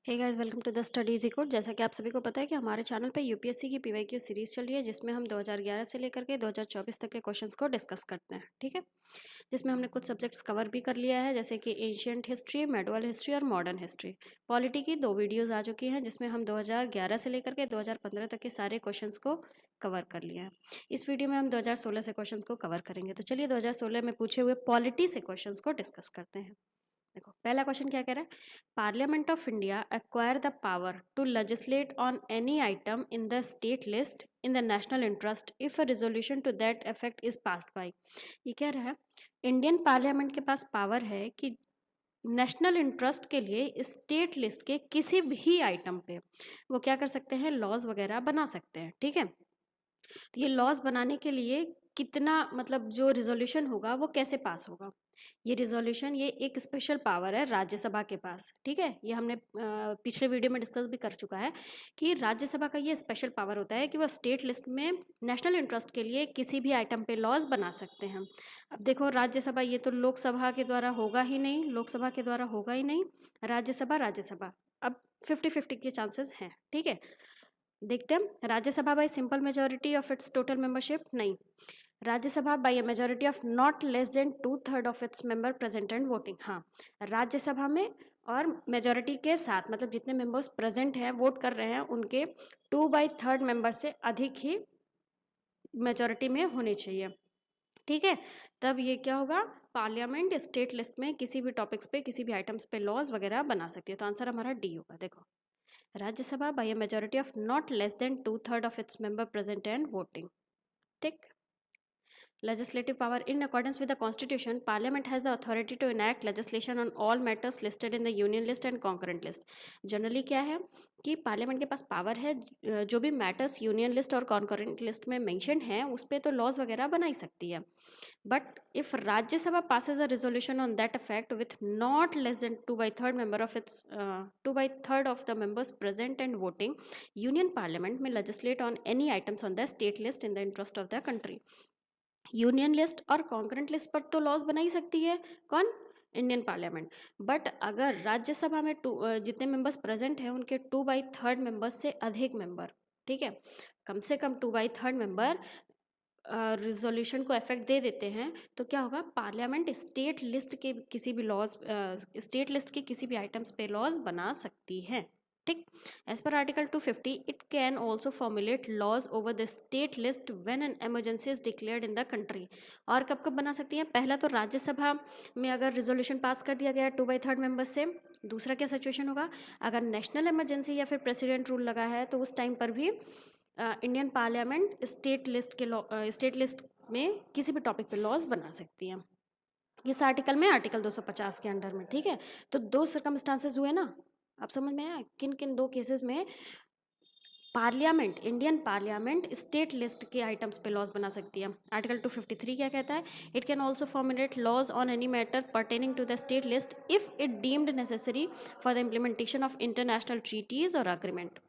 Hey guys, welcome to the study easy code. जैसा कि आप सभी को पता है कि हमारे चैनल पे यूपीएससी की पीवाईक्यू सीरीज चल रही है, जिसमें हम 2011 से लेकर के 2024 तक के क्वेश्चंस को डिस्कस करते हैं। ठीक है, जिसमें हमने कुछ सब्जेक्ट्स कवर भी कर लिया है, जैसे कि एंशियंट हिस्ट्री, मेडुअल हिस्ट्री और मॉडर्न हिस्ट्री। पॉलिटी की 2 वीडियोज़ आ चुकी हैं, जिसमें हम 2011 से लेकर के 2015 तक के सारे क्वेश्चंस को कवर कर लिया है। इस वीडियो में हम 2016 से क्वेश्चंस को कवर करेंगे। तो चलिए 2016 में पूछे हुए पॉलिटी से क्वेश्चंस को डिस्कस करते हैं। देखो, पहला क्वेश्चन क्या कह रहा है। Parliament of India acquire the power to legislate on any item in the state list in the national interest if a resolution to that effect is passed by. ये कह रहा है इंडियन पार्लियामेंट के पास power है कि national interest के लिए state list के किसी भी आइटम पे वो क्या कर सकते हैं, लॉज वगैरह बना सकते हैं। ठीक है, तो ये लॉज बनाने के लिए कितना, मतलब जो रिजोल्यूशन होगा वो कैसे पास होगा। ये रिजोल्यूशन, ये एक स्पेशल पावर है राज्यसभा के पास। ठीक है, ये हमने पिछले वीडियो में डिस्कस भी कर चुका है कि राज्यसभा का ये स्पेशल पावर होता है कि वह स्टेट लिस्ट में नेशनल इंटरेस्ट के लिए किसी भी आइटम पे लॉज बना सकते हैं। अब देखो, राज्यसभा ये तो लोकसभा के द्वारा होगा ही नहीं, लोकसभा के द्वारा होगा ही नहीं, राज्यसभा अब 50-50 के चांसेस हैं। ठीक है, देखते हैं। Rajya Sabha by simple majority of its total membership, नहीं। Rajya Sabha by a majority of not less than 2/3 of its member present and voting. हाँ, राज्यसभा में और मेजोरिटी के साथ, मतलब जितने मेंबर्स प्रेजेंट हैं, वोट कर रहे हैं, उनके 2/3 मेंबर से अधिक ही मेजोरिटी में होनी चाहिए। ठीक है, तब ये क्या होगा, पार्लियामेंट स्टेट लिस्ट में किसी भी टॉपिक्स पे, किसी भी आइटम्स पे लॉज वगैरह बना सकती है। तो आंसर हमारा डी होगा। देखो, Rajya Sabha by a majority of not less than 2/3 of its member present and voting. ठीक। Legislative power. In accordance with the Constitution, Parliament has the authority to enact legislation on all matters listed in the Union List and Concurrent List. Generally क्या है कि parliament के पास power है, जो भी matters union list और concurrent list में mention है उस पर तो लॉज वगैरह बना ही सकती है। But if Rajya Sabha passes a resolution on that effect with not less than 2/3 member of its 2/3 of the members present and voting, Union Parliament may legislate on any items on the state list in the interest of the country. Union list और concurrent list पर तो laws बना ही सकती है कौन, Indian parliament. But अगर राज्यसभा में जितने मेंबर्स प्रेजेंट हैं उनके 2/3 मेंबर्स से अधिक मेंबर, ठीक है, कम से कम 2/3 मेंबर रिजोल्यूशन को इफेक्ट दे देते हैं, तो क्या होगा, पार्लियामेंट स्टेट लिस्ट के किसी भी लॉज, स्टेट लिस्ट के किसी भी आइटम्स पे लॉज बना सकती है। ठीक, एज पर article 250 it can also formulate laws over the state list when an emergency is declared in the country. और कब कब बना सकती है, पहला तो राज्यसभा में अगर रिजोल्यूशन पास कर दिया गया 2/3 मेंबर्स से। दूसरा क्या सिचुएशन होगा, अगर नेशनल इमरजेंसी या फिर प्रेसिडेंट रूल लगा है तो उस टाइम पर भी इंडियन पार्लियामेंट स्टेट लिस्ट में किसी भी टॉपिक पे लॉज बना सकती है। इस आर्टिकल में आर्टिकल 250 के अंडर में। ठीक है, तो 2 सर्कमस्टांसेस हुए ना, आप समझ में आया किन किन 2 केसेस में parliament, Indian parliament state list के आइटम्स पे लॉज बना सकती है। आर्टिकल 253 क्या कहता है, it can also formulate laws on any matter pertaining to the state list if it deemed necessary for the implementation of international treaties और agreement.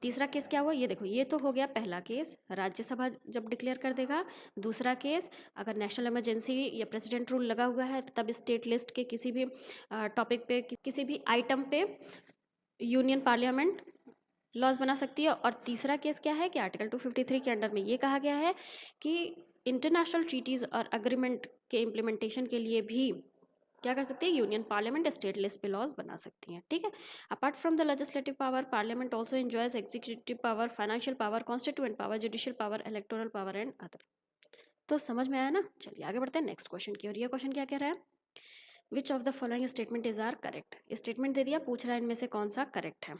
तीसरा केस क्या हुआ, ये देखो, ये तो हो गया पहला केस, राज्यसभा जब डिक्लेयर कर देगा। दूसरा केस, अगर नेशनल इमरजेंसी या प्रेसिडेंट रूल लगा हुआ है तब स्टेट लिस्ट के किसी भी टॉपिक पे, किसी भी आइटम पे यूनियन पार्लियामेंट लॉज बना सकती है। और तीसरा केस क्या है कि आर्टिकल 253 के अंडर में ये कहा गया है कि इंटरनेशनल ट्रीटीज और अग्रीमेंट के इम्प्लीमेंटेशन के लिए भी क्या कर सकती है, यूनियन पार्लियामेंट स्टेट लिस्ट पे लॉज बना सकती हैं। ठीक है, apart from the legislative power, parliament also enjoys executive power, financial power, constituent power, judicial power, electoral power and other. तो समझ में आया ना। चलिए आगे बढ़ते हैं नेक्स्ट क्वेश्चन की ओर। ये क्वेश्चन क्या कह रहा है, which of the following statement is are correct. Statement दे दिया, पूछ रहा है इनमें से कौन सा करेक्ट है।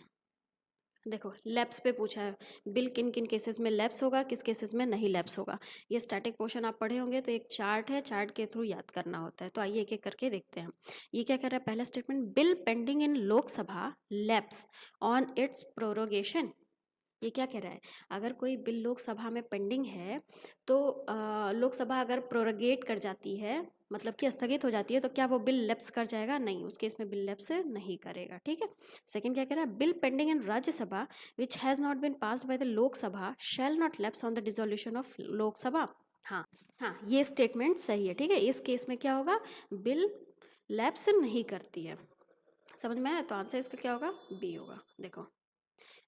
देखो, लैप्स पे पूछा है, बिल किन किन केसेस में लैप्स होगा, किस केसेस में नहीं लैप्स होगा। ये स्टैटिक पोर्शन आप पढ़े होंगे, तो एक चार्ट है, चार्ट के थ्रू याद करना होता है। तो आइए एक एक करके देखते हैं। ये क्या कर रहा है, पहला statement, bill pending in Lok Sabha lapse on it's prorogation. ये क्या कह रहा है, अगर कोई बिल लोकसभा में पेंडिंग है तो लोकसभा अगर प्रोरोगेट कर जाती है, मतलब कि स्थगित हो जाती है, तो क्या वो बिल लैप्स कर जाएगा, नहीं, उस केस में बिल लैप्स नहीं करेगा। ठीक है, सेकंड क्या कह रहा है, bill pending in Rajya Sabha which has not been passed by the Lok Sabha shall not lapse on the dissolution of Lok Sabha. हाँ हाँ, ये स्टेटमेंट सही है। ठीक है, इस केस में क्या होगा, बिल लैप्स नहीं करती है। समझ में आया? तो आंसर इसका क्या होगा? बी होगा। देखो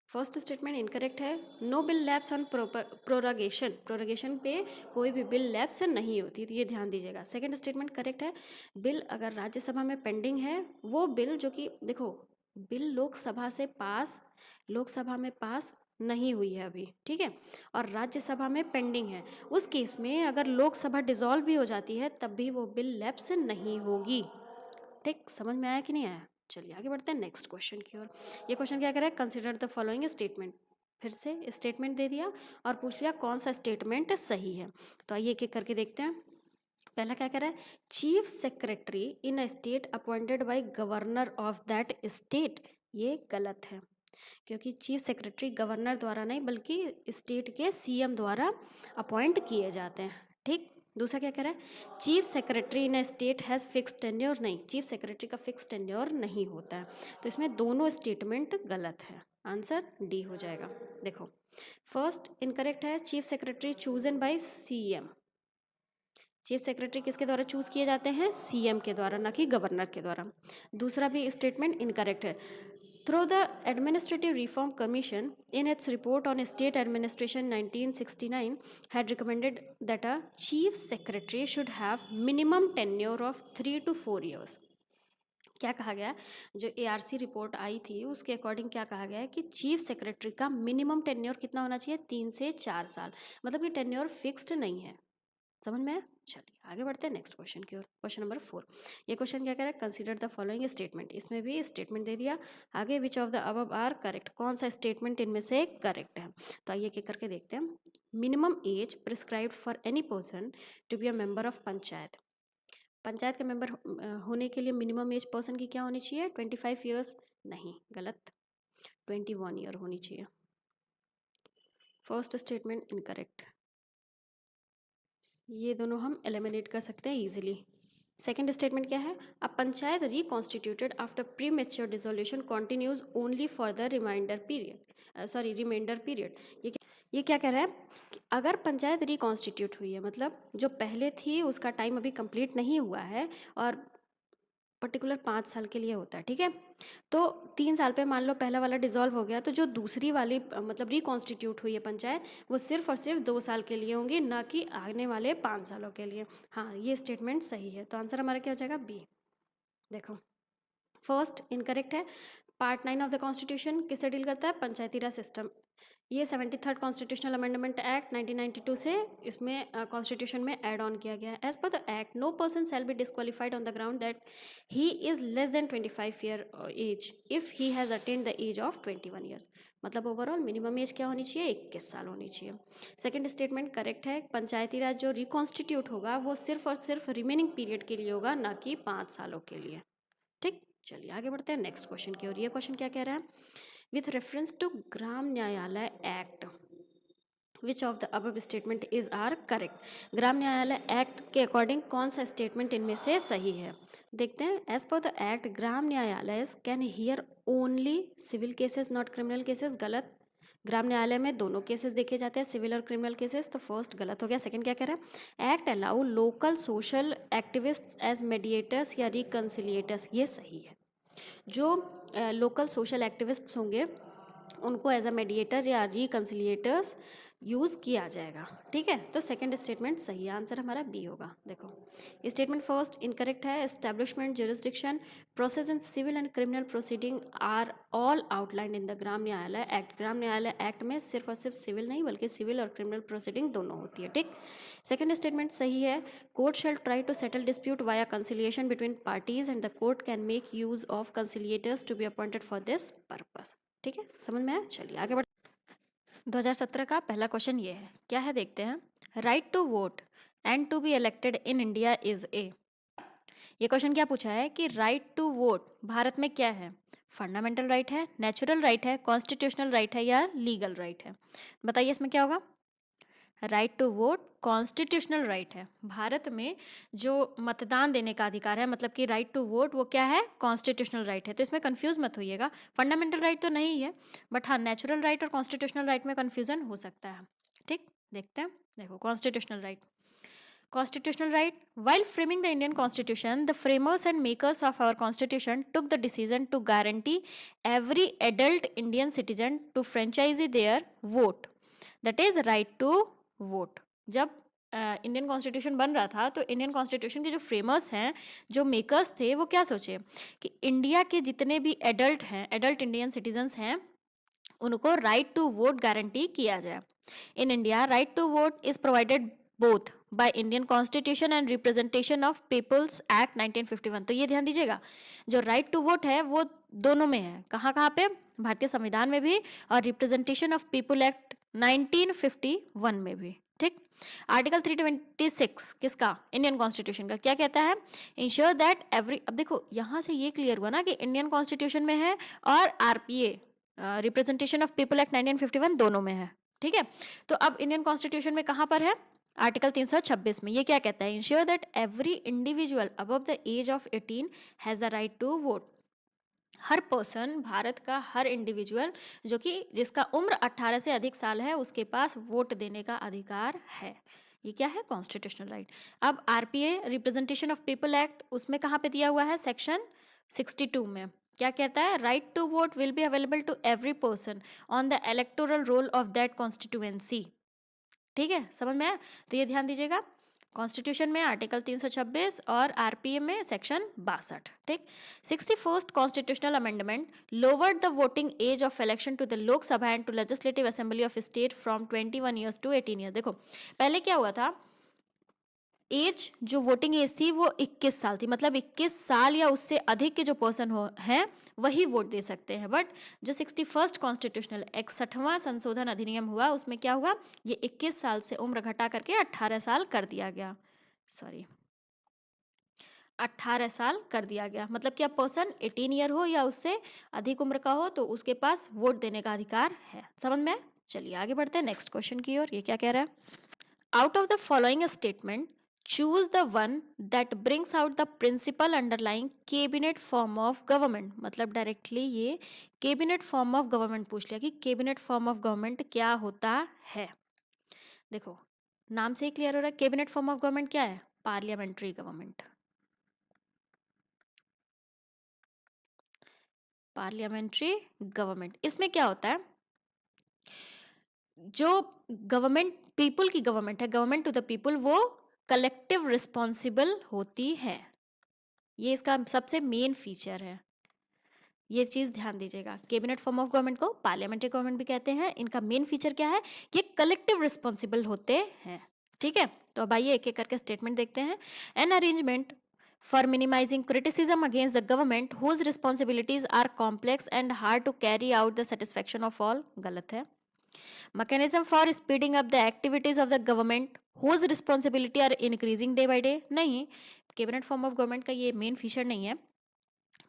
फर्स्ट स्टेटमेंट इनकरेक्ट है, no bill lapse on prorogation, prorogation पे कोई भी बिल लैप्स नहीं होती, तो ये ध्यान दीजिएगा। सेकंड स्टेटमेंट करेक्ट है, बिल अगर राज्यसभा में पेंडिंग है, वो बिल जो कि देखो बिल लोकसभा में पास नहीं हुई है अभी, ठीक है, और राज्यसभा में पेंडिंग है, उस केस में अगर लोकसभा डिसॉल्व भी हो जाती है तब भी वो बिल लैप्स नहीं होगी। ठीक, समझ में आया कि नहीं आया? चलिए आगे बढ़ते हैं नेक्स्ट क्वेश्चन की ओर। ये क्वेश्चन क्या करे? Consider the following statement. फिर से स्टेटमेंट दे दिया और पूछ लिया कौन सा स्टेटमेंट सही है। तो आइए एक एक करके देखते हैं। पहला क्या कह रहा है? Chief secretary in a state appointed by governor of that state. ये गलत है, क्योंकि चीफ सेक्रेटरी गवर्नर द्वारा नहीं बल्कि स्टेट के सीएम द्वारा अपॉइंट किए जाते हैं। ठीक, दूसरा क्या कह रहा है? Chief secretary in a state has fix tenure. नहीं, चीफ सेक्रेटरी का फिक्स टेन्योर नहीं होता है, तो इसमें दोनों स्टेटमेंट गलत है। आंसर डी हो जाएगा। देखो फर्स्ट इनकरेक्ट है, chief secretary chosen by CM. Chief secretary किसके द्वारा चूज किए जाते हैं? सीएम के द्वारा, ना कि गवर्नर के द्वारा। दूसरा भी स्टेटमेंट इनकरेक्ट है। Through the administrative reform commission in its report on state administration 1969 had recommended that a chief secretary should have minimum tenure of 3 to 4 years। क्या कहा गया? जो एआरसी रिपोर्ट आई थी उसके अकॉर्डिंग क्या कहा गया है कि चीफ सेक्रेटरी का मिनिमम टेन्योर कितना होना चाहिए? 3 से 4 साल। मतलब ये टेन्योर फिक्स्ड नहीं है। समझ में आया? चलिए आगे बढ़ते हैं नेक्स्ट क्वेश्चन की ओर। Question number 4। ये क्वेश्चन क्या कह रहा है? Consider the following statement. इसमें भी स्टेटमेंट दे दिया, आगे which of the above are correct. कौन सा स्टेटमेंट इनमें से करेक्ट है? तो आइए क्या करके देखते हैं। Minimum age prescribed for any person to be a member of panchayat. Panchayat के मेंबर होने के लिए मिनिमम एज पर्सन की क्या होनी चाहिए? 25 ईयर्स। नहीं, गलत, 21 ईयर होनी चाहिए। फर्स्ट स्टेटमेंट इनकरेक्ट, ये दोनों हम एलिमिनेट कर सकते हैं इजीली। सेकेंड स्टेटमेंट क्या है? A panchayat reconstituted after premature dissolution continues only for the reminder period. ये क्या कह रहा है कि अगर पंचायत रिकॉन्स्टिट्यूट हुई है, मतलब जो पहले थी उसका टाइम अभी कंप्लीट नहीं हुआ है और पर्टिकुलर 5 साल के लिए होता है, ठीक है, तो 3 साल पे मान लो पहला वाला डिसॉल्व हो गया, तो जो दूसरी वाली मतलब रिकॉन्स्टिट्यूट हुई है पंचायत, वो सिर्फ और सिर्फ 2 साल के लिए होंगी, ना कि आने वाले 5 सालों के लिए। हाँ, ये स्टेटमेंट सही है, तो आंसर हमारा क्या हो जाएगा? बी। देखो फर्स्ट इनकरेक्ट है। पार्ट 9 ऑफ द कॉन्स्टिट्यूशन किससे डील करता है? पंचायती राज सिस्टम। ये 73rd कॉन्स्टिट्यूशनल अमेंडमेंट एक्ट 1992 से इसमें कॉन्स्टिट्यूशन में ऐड ऑन किया गया है। As per the act no person shall be disqualified on the ground that he is less than 25 year age if he has attend the age of 21 years. मतलब overall minimum age क्या होनी चाहिए? 21 साल होनी चाहिए। सेकेंड स्टेटमेंट करेक्ट है। पंचायती राज जो reconstitute होगा वो सिर्फ और सिर्फ रिमेनिंग पीरियड के लिए होगा, ना कि 5 सालों के लिए। ठीक, चलिए आगे बढ़ते हैं नेक्स्ट क्वेश्चन की ओर। ये क्वेश्चन क्या कह रहा है? With reference to Gram Nyayalaya act which of the above statement is are correct. Gram Nyayalaya act के अकॉर्डिंग कौन सा स्टेटमेंट इनमें से सही है? देखते हैं। As per the act Gram Nyayalaya can hear only civil cases not criminal cases. गलत, ग्राम न्यायालय में दोनों केसेस देखे जाते हैं, सिविल और क्रिमिनल केसेस, तो फर्स्ट गलत हो गया। सेकंड क्या कह रहा है? Act allow local social activists as mediators या रिकन्सिलिएटर्स। ये सही है। जो लोकल सोशल एक्टिविस्ट्स होंगे उनको एज अ मेडिएटर या रिकन्सिलिएटर्स यूज़ किया जाएगा, ठीक है, तो सेकंड स्टेटमेंट सही है। आंसर हमारा बी होगा। देखो स्टेटमेंट फर्स्ट इनकरेक्ट है। Establishment jurisdiction process in civil and criminal proceeding are all outlined in the Gram Nyayalaya act. Gram Nyayalaya act में सिर्फ और सिर्फ सिविल नहीं बल्कि सिविल और क्रिमिनल प्रोसीडिंग दोनों होती है, ठीक। सेकंड स्टेटमेंट सही है। Court shall try to settle dispute via conciliation between parties and the court can make use of conciliators to be appointed for this purpose. ठीक है, समझ में आया? चलिए आगे बढ़। 2017 का पहला क्वेश्चन ये है, क्या है देखते हैं। Right to vote and to be elected in India is a. ये क्वेश्चन क्या पूछा है कि राइट टू वोट भारत में क्या है? फंडामेंटल राइट है, नेचुरल राइट है, कॉन्स्टिट्यूशनल राइट है या लीगल राइट है? बताइए इसमें क्या होगा? Right to vote constitutional right है। भारत में जो मतदान देने का अधिकार है, मतलब कि राइट टू वोट, वो क्या है? कॉन्स्टिट्यूशनल राइट है। तो इसमें कंफ्यूज मत होइएगा, फंडामेंटल राइट तो नहीं है, बट हाँ नेचुरल राइट और कॉन्स्टिट्यूशनल राइट में कंफ्यूजन हो सकता है, ठीक। देखते हैं। देखो constitutional right, Constitutional right. While framing the Indian Constitution, the framers and makers of our Constitution took the decision to guarantee every adult Indian citizen to franchise their vote. That is right to vote. जब Indian constitution बन रहा था तो Indian constitution के जो framers हैं, जो makers थे, वो क्या सोचे कि इंडिया के जितने भी एडल्ट हैं, एडल्ट इंडियन सिटीजन्स हैं, उनको राइट टू वोट गारंटी किया जाए. In India right to vote is provided both by Indian constitution and representation of peoples act 1951. तो ये ध्यान दीजिएगा, जो राइट टू वोट है वो दोनों में है. कहाँ कहाँ पे? भारतीय संविधान में भी और रिप्रेजेंटेशन ऑफ पीपल एक्ट 1951 में भी. ठीक. आर्टिकल 326 किसका? इंडियन कॉन्स्टिट्यूशन का. क्या कहता है? Ensure that every. अब देखो यहाँ से ये क्लियर हुआ ना कि इंडियन कॉन्स्टिट्यूशन में है और RPA representation of people act 1951 दोनों में है. ठीक है. तो अब इंडियन कॉन्स्टिट्यूशन में कहाँ पर है? आर्टिकल 326 में. ये क्या कहता है? Ensure that every individual above the age of 18 has the right to vote. हर पर्सन, भारत का हर इंडिविजुअल जो कि जिसका उम्र 18 से अधिक साल है, उसके पास वोट देने का अधिकार है. ये क्या है? Constitutional right. अब RPA representation of people act, उसमें कहाँ पे दिया हुआ है? सेक्शन 62 में. क्या कहता है? Right to vote will be available to every person on the electoral roll of that constituency. ठीक है, समझ में आया? तो ये ध्यान दीजिएगा, कॉन्स्टिट्यूशन में आर्टिकल 326 और आरपीए में सेक्शन 62. ठीक. 61st constitutional amendment lowered the voting age of election to the Lok Sabha and to legislative assembly of state from 21 years to 18 years. देखो पहले क्या हुआ था, एज जो वोटिंग एज थी वो 21 साल थी, मतलब 21 साल या उससे अधिक के जो पर्सन हैं वही वोट दे सकते हैं. बट जो 61st कॉन्स्टिट्यूशनल 61वां संशोधन अधिनियम हुआ, उसमें क्या हुआ, ये 21 साल से उम्र घटा करके 18 साल कर दिया गया. 18 साल कर दिया गया. मतलब कि अब पर्सन 18 ईयर हो या उससे अधिक उम्र का हो तो उसके पास वोट देने का अधिकार है. समझ में? चलिए आगे बढ़ते हैं नेक्स्ट क्वेश्चन की ओर. ये क्या कह रहा है? Out of the following statement choose the one that brings out the principle underlying cabinet form of government. मतलब डायरेक्टली ये कैबिनेट फॉर्म ऑफ गवर्नमेंट पूछ लिया कि कैबिनेट फॉर्म ऑफ गवर्नमेंट क्या होता है. देखो नाम से ही क्लियर हो रहा है, कैबिनेट फॉर्म ऑफ गवर्नमेंट क्या है? Parliamentary government. Parliamentary government. इसमें क्या होता है, जो गवर्नमेंट पीपल की गवर्नमेंट है, गवर्नमेंट टू द पीपल, वो कलेक्टिव रिस्पॉन्सिबल होती है. ये इसका सबसे मेन फीचर है. ये चीज ध्यान दीजिएगा. कैबिनेट फॉर्म ऑफ गवर्नमेंट को पार्लियामेंट्री गवर्नमेंट भी कहते हैं. इनका मेन फीचर क्या है? ये कलेक्टिव रिस्पॉन्सिबल होते हैं. ठीक है. तो अब आइए एक एक करके स्टेटमेंट देखते हैं. An arrangement for minimising criticism against the government whose responsibilities are complex and hard to carry out the satisfaction of all. गलत है. mechanism for speeding up the activities of the government whose responsibility are increasing day by day. नहीं, cabinet form of government का ये main feature नहीं है.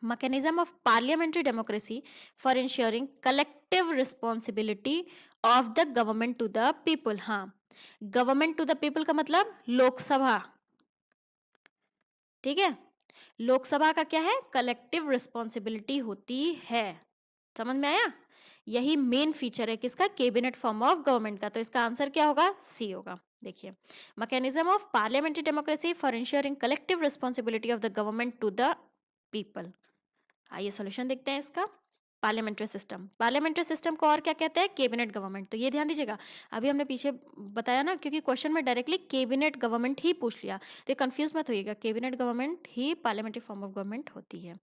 mechanism of parliamentary democracy for ensuring collective responsibility of the government to the people. हाँ, government to the people का मतलब लोकसभा. ठीक है, लोकसभा का क्या है? कलेक्टिव रिस्पॉन्सिबिलिटी होती है. समझ में आया? यही मेन फीचर है किसका? कैबिनेट फॉर्म ऑफ गवर्नमेंट का. तो इसका आंसर क्या होगा? सी होगा. देखिए, mechanism of parliamentary democracy for ensuring collective responsibility of the government to the people. आइए सॉल्यूशन देखते हैं इसका. Parliamentary system. पार्लियामेंट्री सिस्टम को और क्या कहते हैं? Cabinet government. तो ये ध्यान दीजिएगा, अभी हमने पीछे बताया ना, क्योंकि क्वेश्चन में डायरेक्टली कैबिनेट गवर्नमेंट ही पूछ लिया, तो कंफ्यूज मत होइएगा. कैबिनेट गवर्नमेंट ही पार्लियामेंट्री फॉर्म ऑफ गवर्नमेंट होती है.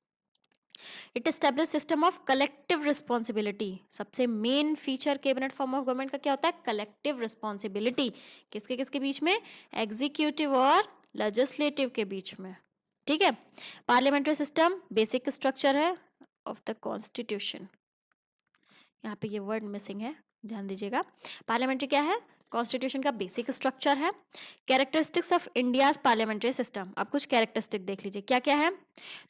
It establish system of collective responsibility. सबसे main feature cabinet form of government का क्या होता है? Collective responsibility. किसके किसके बीच में? एग्जीक्यूटिव और लेजिस्लेटिव के बीच में. ठीक है. पार्लियामेंट्री सिस्टम बेसिक स्ट्रक्चर है ऑफ द कॉन्स्टिट्यूशन. यहाँ पे ये वर्ड मिसिंग है, ध्यान दीजिएगा. पार्लियामेंट्री क्या है? कॉन्स्टिट्यूशन का बेसिक स्ट्रक्चर है. Characteristics of India's parliamentary system. अब कुछ कैरेक्टरिस्टिक देख लीजिए क्या क्या है.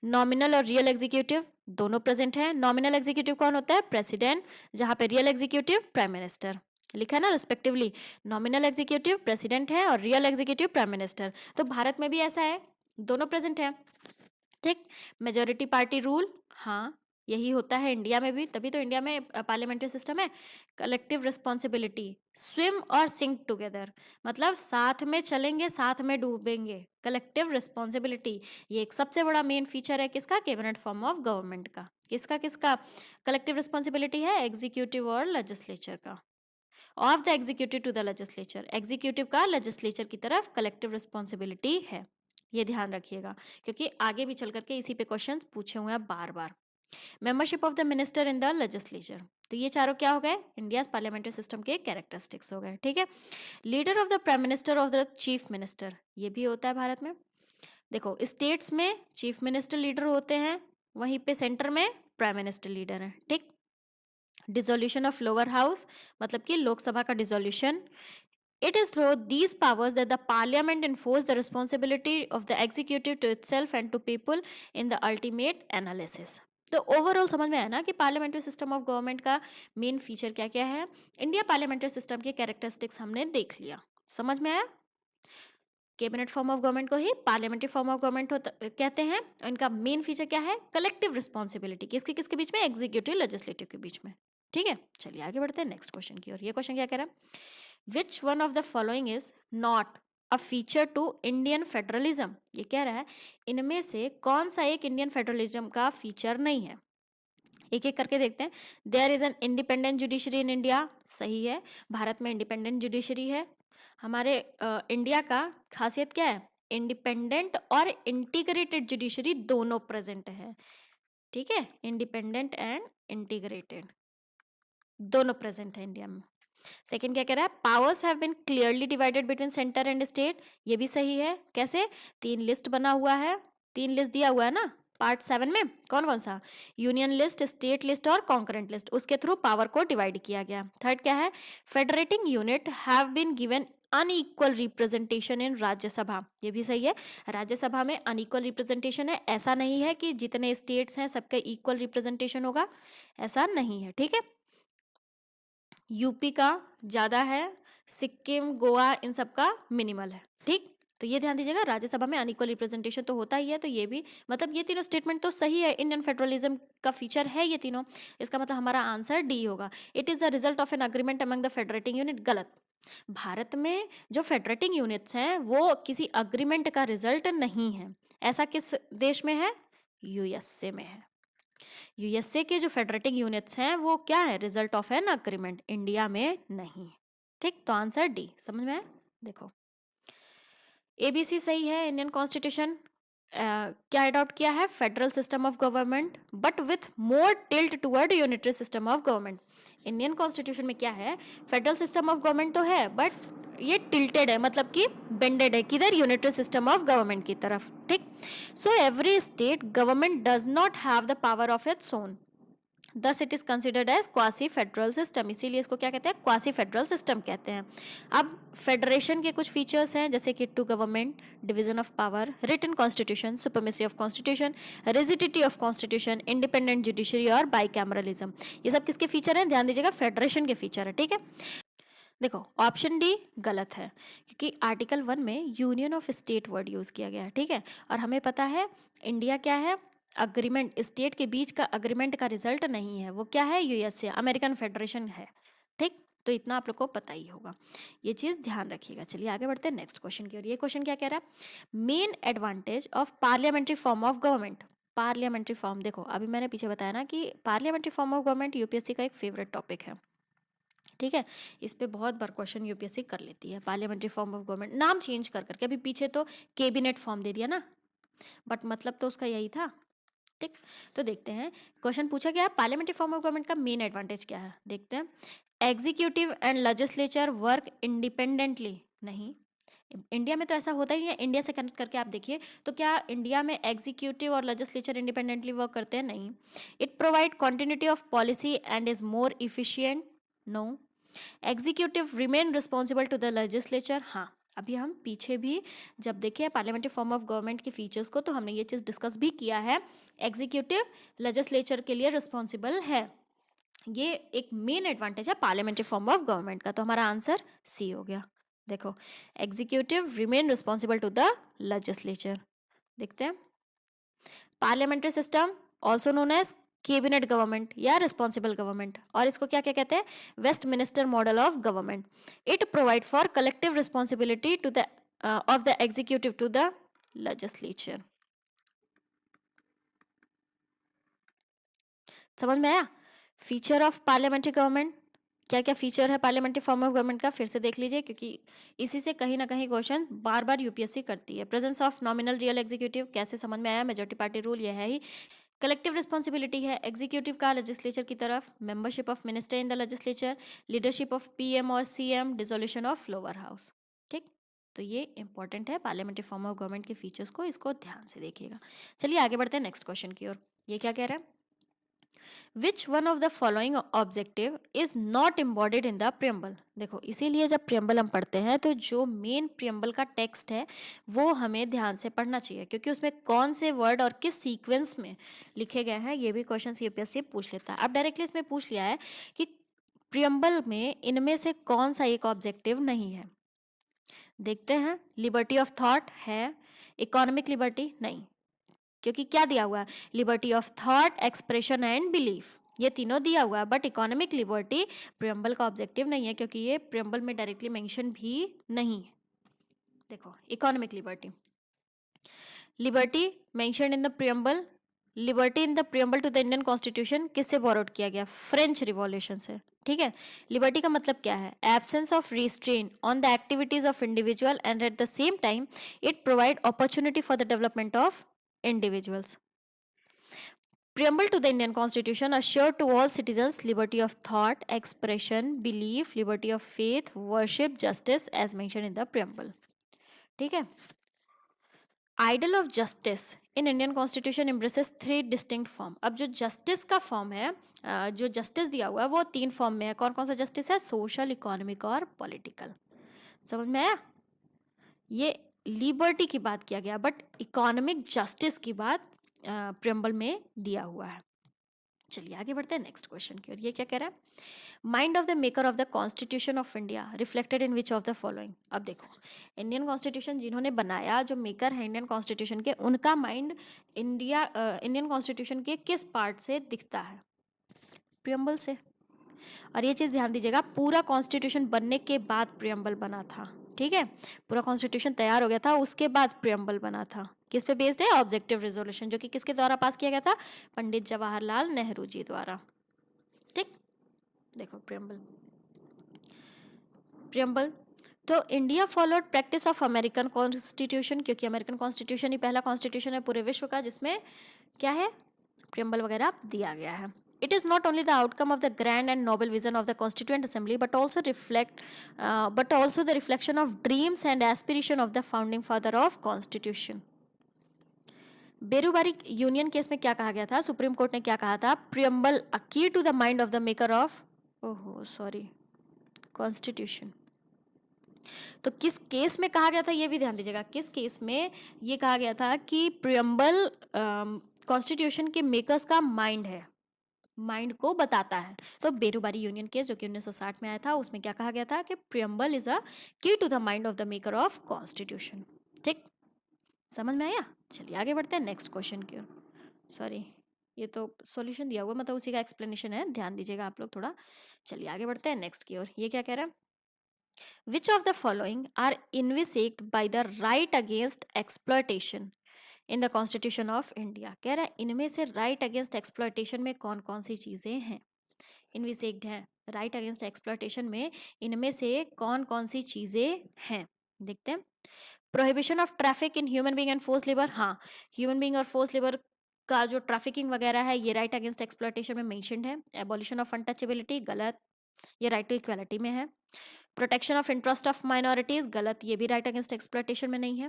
नॉमिनल और रियल एग्जीक्यूटिव दोनों प्रेजेंट है. नॉमिनल एग्जीक्यूटिव कौन होता है? प्रेसिडेंट. जहां पे रियल एग्जीक्यूटिव प्राइम मिनिस्टर. लिखा है ना रिस्पेक्टिवली. नॉमिनल एग्जीक्यूटिव प्रेसिडेंट है और रियल एग्जीक्यूटिव प्राइम मिनिस्टर. तो भारत में भी ऐसा है, दोनों प्रेजेंट है. ठीक. Majority party rule. हाँ, यही होता है इंडिया में भी, तभी तो इंडिया में पार्लियामेंट्री सिस्टम है। कलेक्टिव रिस्पॉन्सिबिलिटी, स्विम और सिंक टुगेदर, मतलब साथ में चलेंगे साथ में डूबेंगे। कलेक्टिव रिस्पॉन्सिबिलिटी, ये एक सबसे बड़ा मेन फीचर है किसका, कैबिनेट फॉर्म ऑफ गवर्नमेंट का। किसका किसका कलेक्टिव रिस्पॉन्सिबिलिटी है, एग्जीक्यूटिव और लेजिस्लेचर का। Of the executive to the legislature, executive का लेजिस्लेचर की तरफ कलेक्टिव रिस्पॉन्सिबिलिटी है। ये ध्यान रखिएगा क्योंकि आगे भी चल करके इसी पे क्वेश्चंस पूछे हुए हैं बार बार। Membership of the minister in the legislature, तो ये चारों क्या हो गए, इंडिया पार्लियामेंट्री सिस्टम के कैरेक्टरिस्टिक्स हो गए। ठीक है। Leader of the prime minister of the chief minister, ये भी होता है भारत में। देखो स्टेट्स में चीफ मिनिस्टर लीडर होते हैं, वहीं पे सेंटर में प्राइम मिनिस्टर लीडर है। ठीक। डिसोल्यूशन ऑफ लोअर हाउस, मतलब कि लोकसभा का dissolution. It is through these powers that the parliament enforce the responsibility of the executive to itself and to people in the ultimate analysis. तो overall समझ में आया ना कि पार्लियामेंट्री सिस्टम ऑफ गवर्नमेंट का मेन फीचर क्या क्या है। इंडिया पार्लियामेंट्री सिस्टम के कैरेक्टरिस्टिक्स हमने देख लिया, समझ में आया। कैबिनेट फॉर्म ऑफ गवर्नमेंट को ही पार्लियामेंट्री फॉर्म ऑफ गवर्नमेंट कहते हैं। इनका मेन फीचर क्या है, कलेक्टिव रिस्पॉन्सिबिलिटी, किसके किसके बीच में, एग्जीक्यूटिव लेजिस्लेटिव के बीच में। ठीक है, चलिए आगे बढ़ते हैं नेक्स्ट क्वेश्चन की ओर। ये क्वेश्चन क्या कह रहा है, Which one of the following is not a feature to Indian federalism? ये कह रहा है इनमें से कौन सा एक इंडियन फेडरलिज्म का फीचर नहीं है। एक एक करके देखते हैं। There is an independent judiciary in India, सही है, भारत में इंडिपेंडेंट जुडिशरी है। हमारे इंडिया का खासियत क्या है, इंडिपेंडेंट और इंटीग्रेटेड जुडिशरी दोनों प्रेजेंट है। ठीक है, इंडिपेंडेंट एंड इंटीग्रेटेड दोनों प्रेजेंट है इंडिया में। सेकेंड क्या कह रहा है, powers have been clearly divided between centre and state, ये भी सही है। कैसे, 3 लिस्ट बना हुआ है, 3 लिस्ट दिया हुआ है ना पार्ट 7 में, कौन कौन सा, यूनियन लिस्ट, स्टेट लिस्ट और कॉन्करेंट लिस्ट, उसके थ्रू पावर को डिवाइड किया गया। थर्ड क्या है, federating unit have been given unequal representation in Rajya Sabha, ये भी सही है। राज्यसभा में अनइक्वल रिप्रेजेंटेशन है, ऐसा नहीं है कि जितने स्टेट्स हैं सबका इक्वल रिप्रेजेंटेशन होगा, ऐसा नहीं है। ठीक है, यूपी का ज्यादा है, सिक्किम, गोवा इन सब का मिनिमल है। ठीक, तो ये ध्यान दीजिएगा, राज्यसभा में अनइक्वल रिप्रेजेंटेशन तो होता ही है, तो ये भी मतलब ये तीनों स्टेटमेंट तो सही है, इंडियन फेडरलिज्म का फीचर है ये तीनों। इसका मतलब हमारा आंसर डी होगा। It is the result of an agreement among the federating unit, गलत। भारत में जो फेडरेटिंग यूनिट्स हैं वो किसी अग्रीमेंट का रिजल्ट नहीं है। ऐसा किस देश में है, यूएसए में है। यूएसए के जो फेडरेटिंग यूनिट्स हैं वो क्या है, result of an agreement, India में नहीं। ठीक, तो आंसर डी, समझ में आया। देखो एबीसी सही है। इंडियन कॉन्स्टिट्यूशन क्या अडॉप्ट किया है, federal system of government but with more tilt toward unitary system of government. Indian constitution में क्या है, फेडरल सिस्टम ऑफ गवर्नमेंट तो है बट ये टिल्टेड है, मतलब कि बेंडेड है, किधर, यूनिटरी सिस्टम ऑफ गवर्नमेंट की तरफ। ठीक, so every state government does not have the power of its own, thus it is considered as quasi federal system, इसीलिए इसको क्या कहते हैं, क्वासी फेडरल सिस्टम कहते हैं। अब फेडरेशन के कुछ फीचर्स हैं जैसे कि two government, division of power, written constitution, supremacy of constitution, rigidity of constitution, independent judiciary और बाईकैमरलिज्म। ये सब किसके फीचर हैं, ध्यान दीजिएगा, फेडरेशन के फीचर है। ठीक है, देखो ऑप्शन डी गलत है क्योंकि आर्टिकल 1 में union of state word use किया गया है। ठीक है, और हमें पता है इंडिया क्या है, अग्रीमेंट, स्टेट के बीच का अग्रीमेंट का रिजल्ट नहीं है, वो क्या है, यूएसए, अमेरिकन फेडरेशन है। ठीक, तो इतना आप लोग को पता ही होगा, ये चीज ध्यान रखिएगा। चलिए आगे बढ़ते हैं नेक्स्ट क्वेश्चन की ओर। ये क्वेश्चन क्या कह रहा है, main advantage of parliamentary form of government. Parliamentary form, देखो अभी मैंने पीछे बताया ना कि parliamentary form of government UPSC का एक फेवरेट टॉपिक है। ठीक है, इस पे बहुत बार क्वेश्चन यूपीएससी कर लेती है। पार्लियामेंट्री फॉर्म ऑफ गवर्नमेंट नाम चेंज कर करके, अभी पीछे तो कैबिनेट फॉर्म दे दिया ना, बट मतलब तो उसका यही था। ठीक, तो देखते हैं क्वेश्चन पूछा गया है पार्लियामेंट्री फॉर्म ऑफ गवर्नमेंट का मेन एडवांटेज क्या है, देखते हैं। Executive and legislature work independently, नहीं, इंडिया में तो ऐसा होता ही नहीं है। इंडिया से कनेक्ट करके आप देखिए तो क्या इंडिया में एग्जीक्यूटिव और लेजिस्लेचर इंडिपेंडेंटली वर्क करते हैं, नहीं। It provide continuity of policy and is more efficient, no. Executive remain responsible to the legislature, हाँ। अभी हम पीछे भी जब देखे पार्लियामेंट्री फॉर्म ऑफ गवर्नमेंट के फीचर्स को तो हमने ये चीज डिस्कस भी किया है, एग्जीक्यूटिव लेजिस्लेचर के लिए रिस्पॉन्सिबल है। ये एक मेन एडवांटेज है पार्लियामेंट्री फॉर्म ऑफ गवर्नमेंट का, तो हमारा आंसर सी हो गया। देखो executive remain responsible to the legislature. देखते हैं parliamentary system also known as cabinet government या रिस्पॉन्सिबल गवर्नमेंट, और इसको क्या क्या कहते हैं, Westminster model of government. It provide for collective responsibility to the of the executive to the legislature. समझ में आया? फीचर ऑफ पार्लियामेंट्री गवर्नमेंट, क्या क्या फीचर है पार्लियामेंट्री फॉर्म ऑफ गवर्नमेंट का, फिर से देख लीजिए क्योंकि इसी से कहीं ना कहीं क्वेश्चन बार बार यूपीएससी करती है। Presence of nominal real executive, कैसे समझ में आया, मेजोरिटी पार्टी रूल यह है ही। कलेक्टिव रिस्पॉन्सिबिलिटी है एग्जीक्यूटिव का लेजिस्लेचर की तरफ, membership of minister in the legislature, leadership of PM और CM, dissolution of lower house. ठीक, तो ये इंपॉर्टेंट है पार्लियामेंट्री फॉर्म ऑफ गवर्नमेंट के फीचर्स को, इसको ध्यान से देखिएगा। चलिए आगे बढ़ते हैं नेक्स्ट क्वेश्चन की ओर। ये क्या कह रहा है, विच one of the following objective is not embodied in the preamble. देखो इसीलिए जब प्रियम्बल हम पढ़ते हैं तो जो मेन प्रियम्बल का टेक्स्ट है वो हमें ध्यान से पढ़ना चाहिए, क्योंकि उसमें कौन से वर्ड और किस सीक्वेंस में लिखे गए हैं ये भी क्वेश्चन यूपीएससी पूछ लेता है। अब डायरेक्टली इसमें पूछ लिया है कि प्रियम्बल में इनमें से कौन सा एक ऑब्जेक्टिव नहीं है। देखते हैं, लिबर्टी ऑफ थॉट है, इकोनॉमिक लिबर्टी नहीं, क्योंकि क्या दिया हुआ है, liberty of thought, expression and belief, ये तीनों दिया हुआ है, बट इकोनॉमिक लिबर्टी प्रियम्बल का ऑब्जेक्टिव नहीं है, क्योंकि ये प्रियम्बल में डायरेक्टली मेंशन भी नहीं है। देखो economic liberty, liberty mentioned in the preamble, liberty in the preamble to the Indian constitution किससे बोरोड किया गया, फ्रेंच रिवॉल्यूशन से। ठीक है, लिबर्टी का मतलब क्या है, absence of restrain on the activities of individual and at the same time it provide opportunity for the development of individuals. Preamble to the Indian Constitution assured to all citizens liberty of thought, expression, belief, liberty of faith, worship, justice as mentioned in the preamble. ठीक है, ideal of justice in Indian constitution embraces 3 distinct form. अब जो justice का form है, जो justice दिया हुआ है वो 3 फॉर्म में है। कौन कौन सा जस्टिस है, सोशल, इकोनॉमिक और पॉलिटिकल। समझ में आया? ये लिबर्टी की बात किया गया, बट इकोनॉमिक जस्टिस की बात प्रियम्बल में दिया हुआ है। चलिए आगे बढ़ते हैं नेक्स्ट क्वेश्चन की ओर। ये क्या कह रहा है, mind of the maker of the constitution of India reflected in which of the following. अब देखो इंडियन कॉन्स्टिट्यूशन जिन्होंने बनाया, जो मेकर है इंडियन कॉन्स्टिट्यूशन के, उनका माइंड इंडियन कॉन्स्टिट्यूशन के किस पार्ट से दिखता है, प्रियम्बल से। और ये चीज़ ध्यान दीजिएगा, पूरा कॉन्स्टिट्यूशन बनने के बाद प्रियम्बल बना था। ठीक है, पूरा कॉन्स्टिट्यूशन तैयार हो गया था, उसके बाद प्रियम्बल बना था। किस पे बेस्ड है, ऑब्जेक्टिव रेजोल्यूशन, जो कि किसके द्वारा पास किया गया था, पंडित जवाहरलाल नेहरू जी द्वारा। ठीक, देखो प्रियम्बल, प्रियम्बल तो India followed practice of American constitution, क्योंकि अमेरिकन कॉन्स्टिट्यूशन ही पहला कॉन्स्टिट्यूशन है पूरे विश्व का जिसमें क्या है, प्रियम्बल वगैरह दिया गया है। It is not only the outcome of the grand and noble vision of the Constituent Assembly, but also the reflection of dreams and aspiration of the founding father of Constitution. Berubari union case में क्या कहा गया था, supreme court ने क्या कहा था, preamble a key to the mind of the maker of constitution. तो किस केस में कहा गया था ये भी ध्यान दीजिएगा, किस केस में ये कहा गया था कि प्रियम्बल कॉन्स्टिट्यूशन के मेकर्स का माइंड है, माइंड को बताता है। तो बेरूबारी यूनियन केस जो कि 1960 में आया था, उसमें क्या कहा गया था कि preamble is a key to the mind of the maker of constitution. ठीक, समझ में आया? चलिए आगे बढ़ते हैं नेक्स्ट क्वेश्चन की ओर। सॉरी, ये तो सॉल्यूशन दिया हुआ, मतलब उसी का एक्सप्लेनेशन है, ध्यान दीजिएगा आप लोग थोड़ा। चलिए आगे बढ़ते हैं नेक्स्ट की ओर। ये क्या कह रहा है, which of the following are envisaged by the right against exploitation in the constitution of India. कह रहा है इनमें से राइट अगेंस्ट एक्सप्लॉयटेशन में कौन कौन सी चीजें हैं, इन्विसेक्ड हैं राइट अगेंस्ट एक्सप्लॉयटेशन में, इनमें से कौन कौन सी चीजें हैं, देखते हैं। Prohibition of traffic in human being and force labour, हाँ ह्यूमन बीइंग और फोर्स लेबर का जो ट्रैफिकिंग वगैरह है ये राइट अगेंस्ट एक्सप्लॉयटेशन में मेंशन्ड है। एबॉलिशन ऑफ अनटचेबिलिटी, गलत, ये राइट टू इक्वालिटी में है। Protection of interest of minorities, गलत, ये भी राइट अगेंस्ट एक्सप्लॉयटेशन में नहीं है।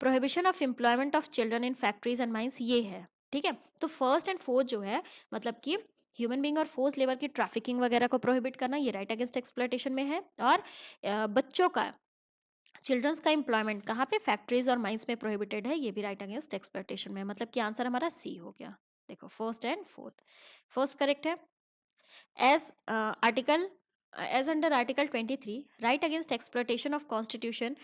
Prohibition of employment of children in factories and mines, ये है। ठीक है, तो फर्स्ट एंड फोर्थ जो है, मतलब कि ह्यूमन बीइंग और फोर्स लेबर की ट्रैफिकिंग वगैरह को प्रोहिबिट करना, ये राइट अगेंस्ट एक्सप्लॉयटेशन में है। और बच्चों का, चिल्ड्रंस का एम्प्लॉयमेंट कहाँ पे, फैक्ट्रीज और माइंस में प्रोहिबिटेड है, ये भी राइट अगेंस्ट एक्सप्लॉयटेशन में है। मतलब कि आंसर हमारा सी हो गया। देखो first and fourth, first correct है। As article as under article 23 right against exploitation of constitution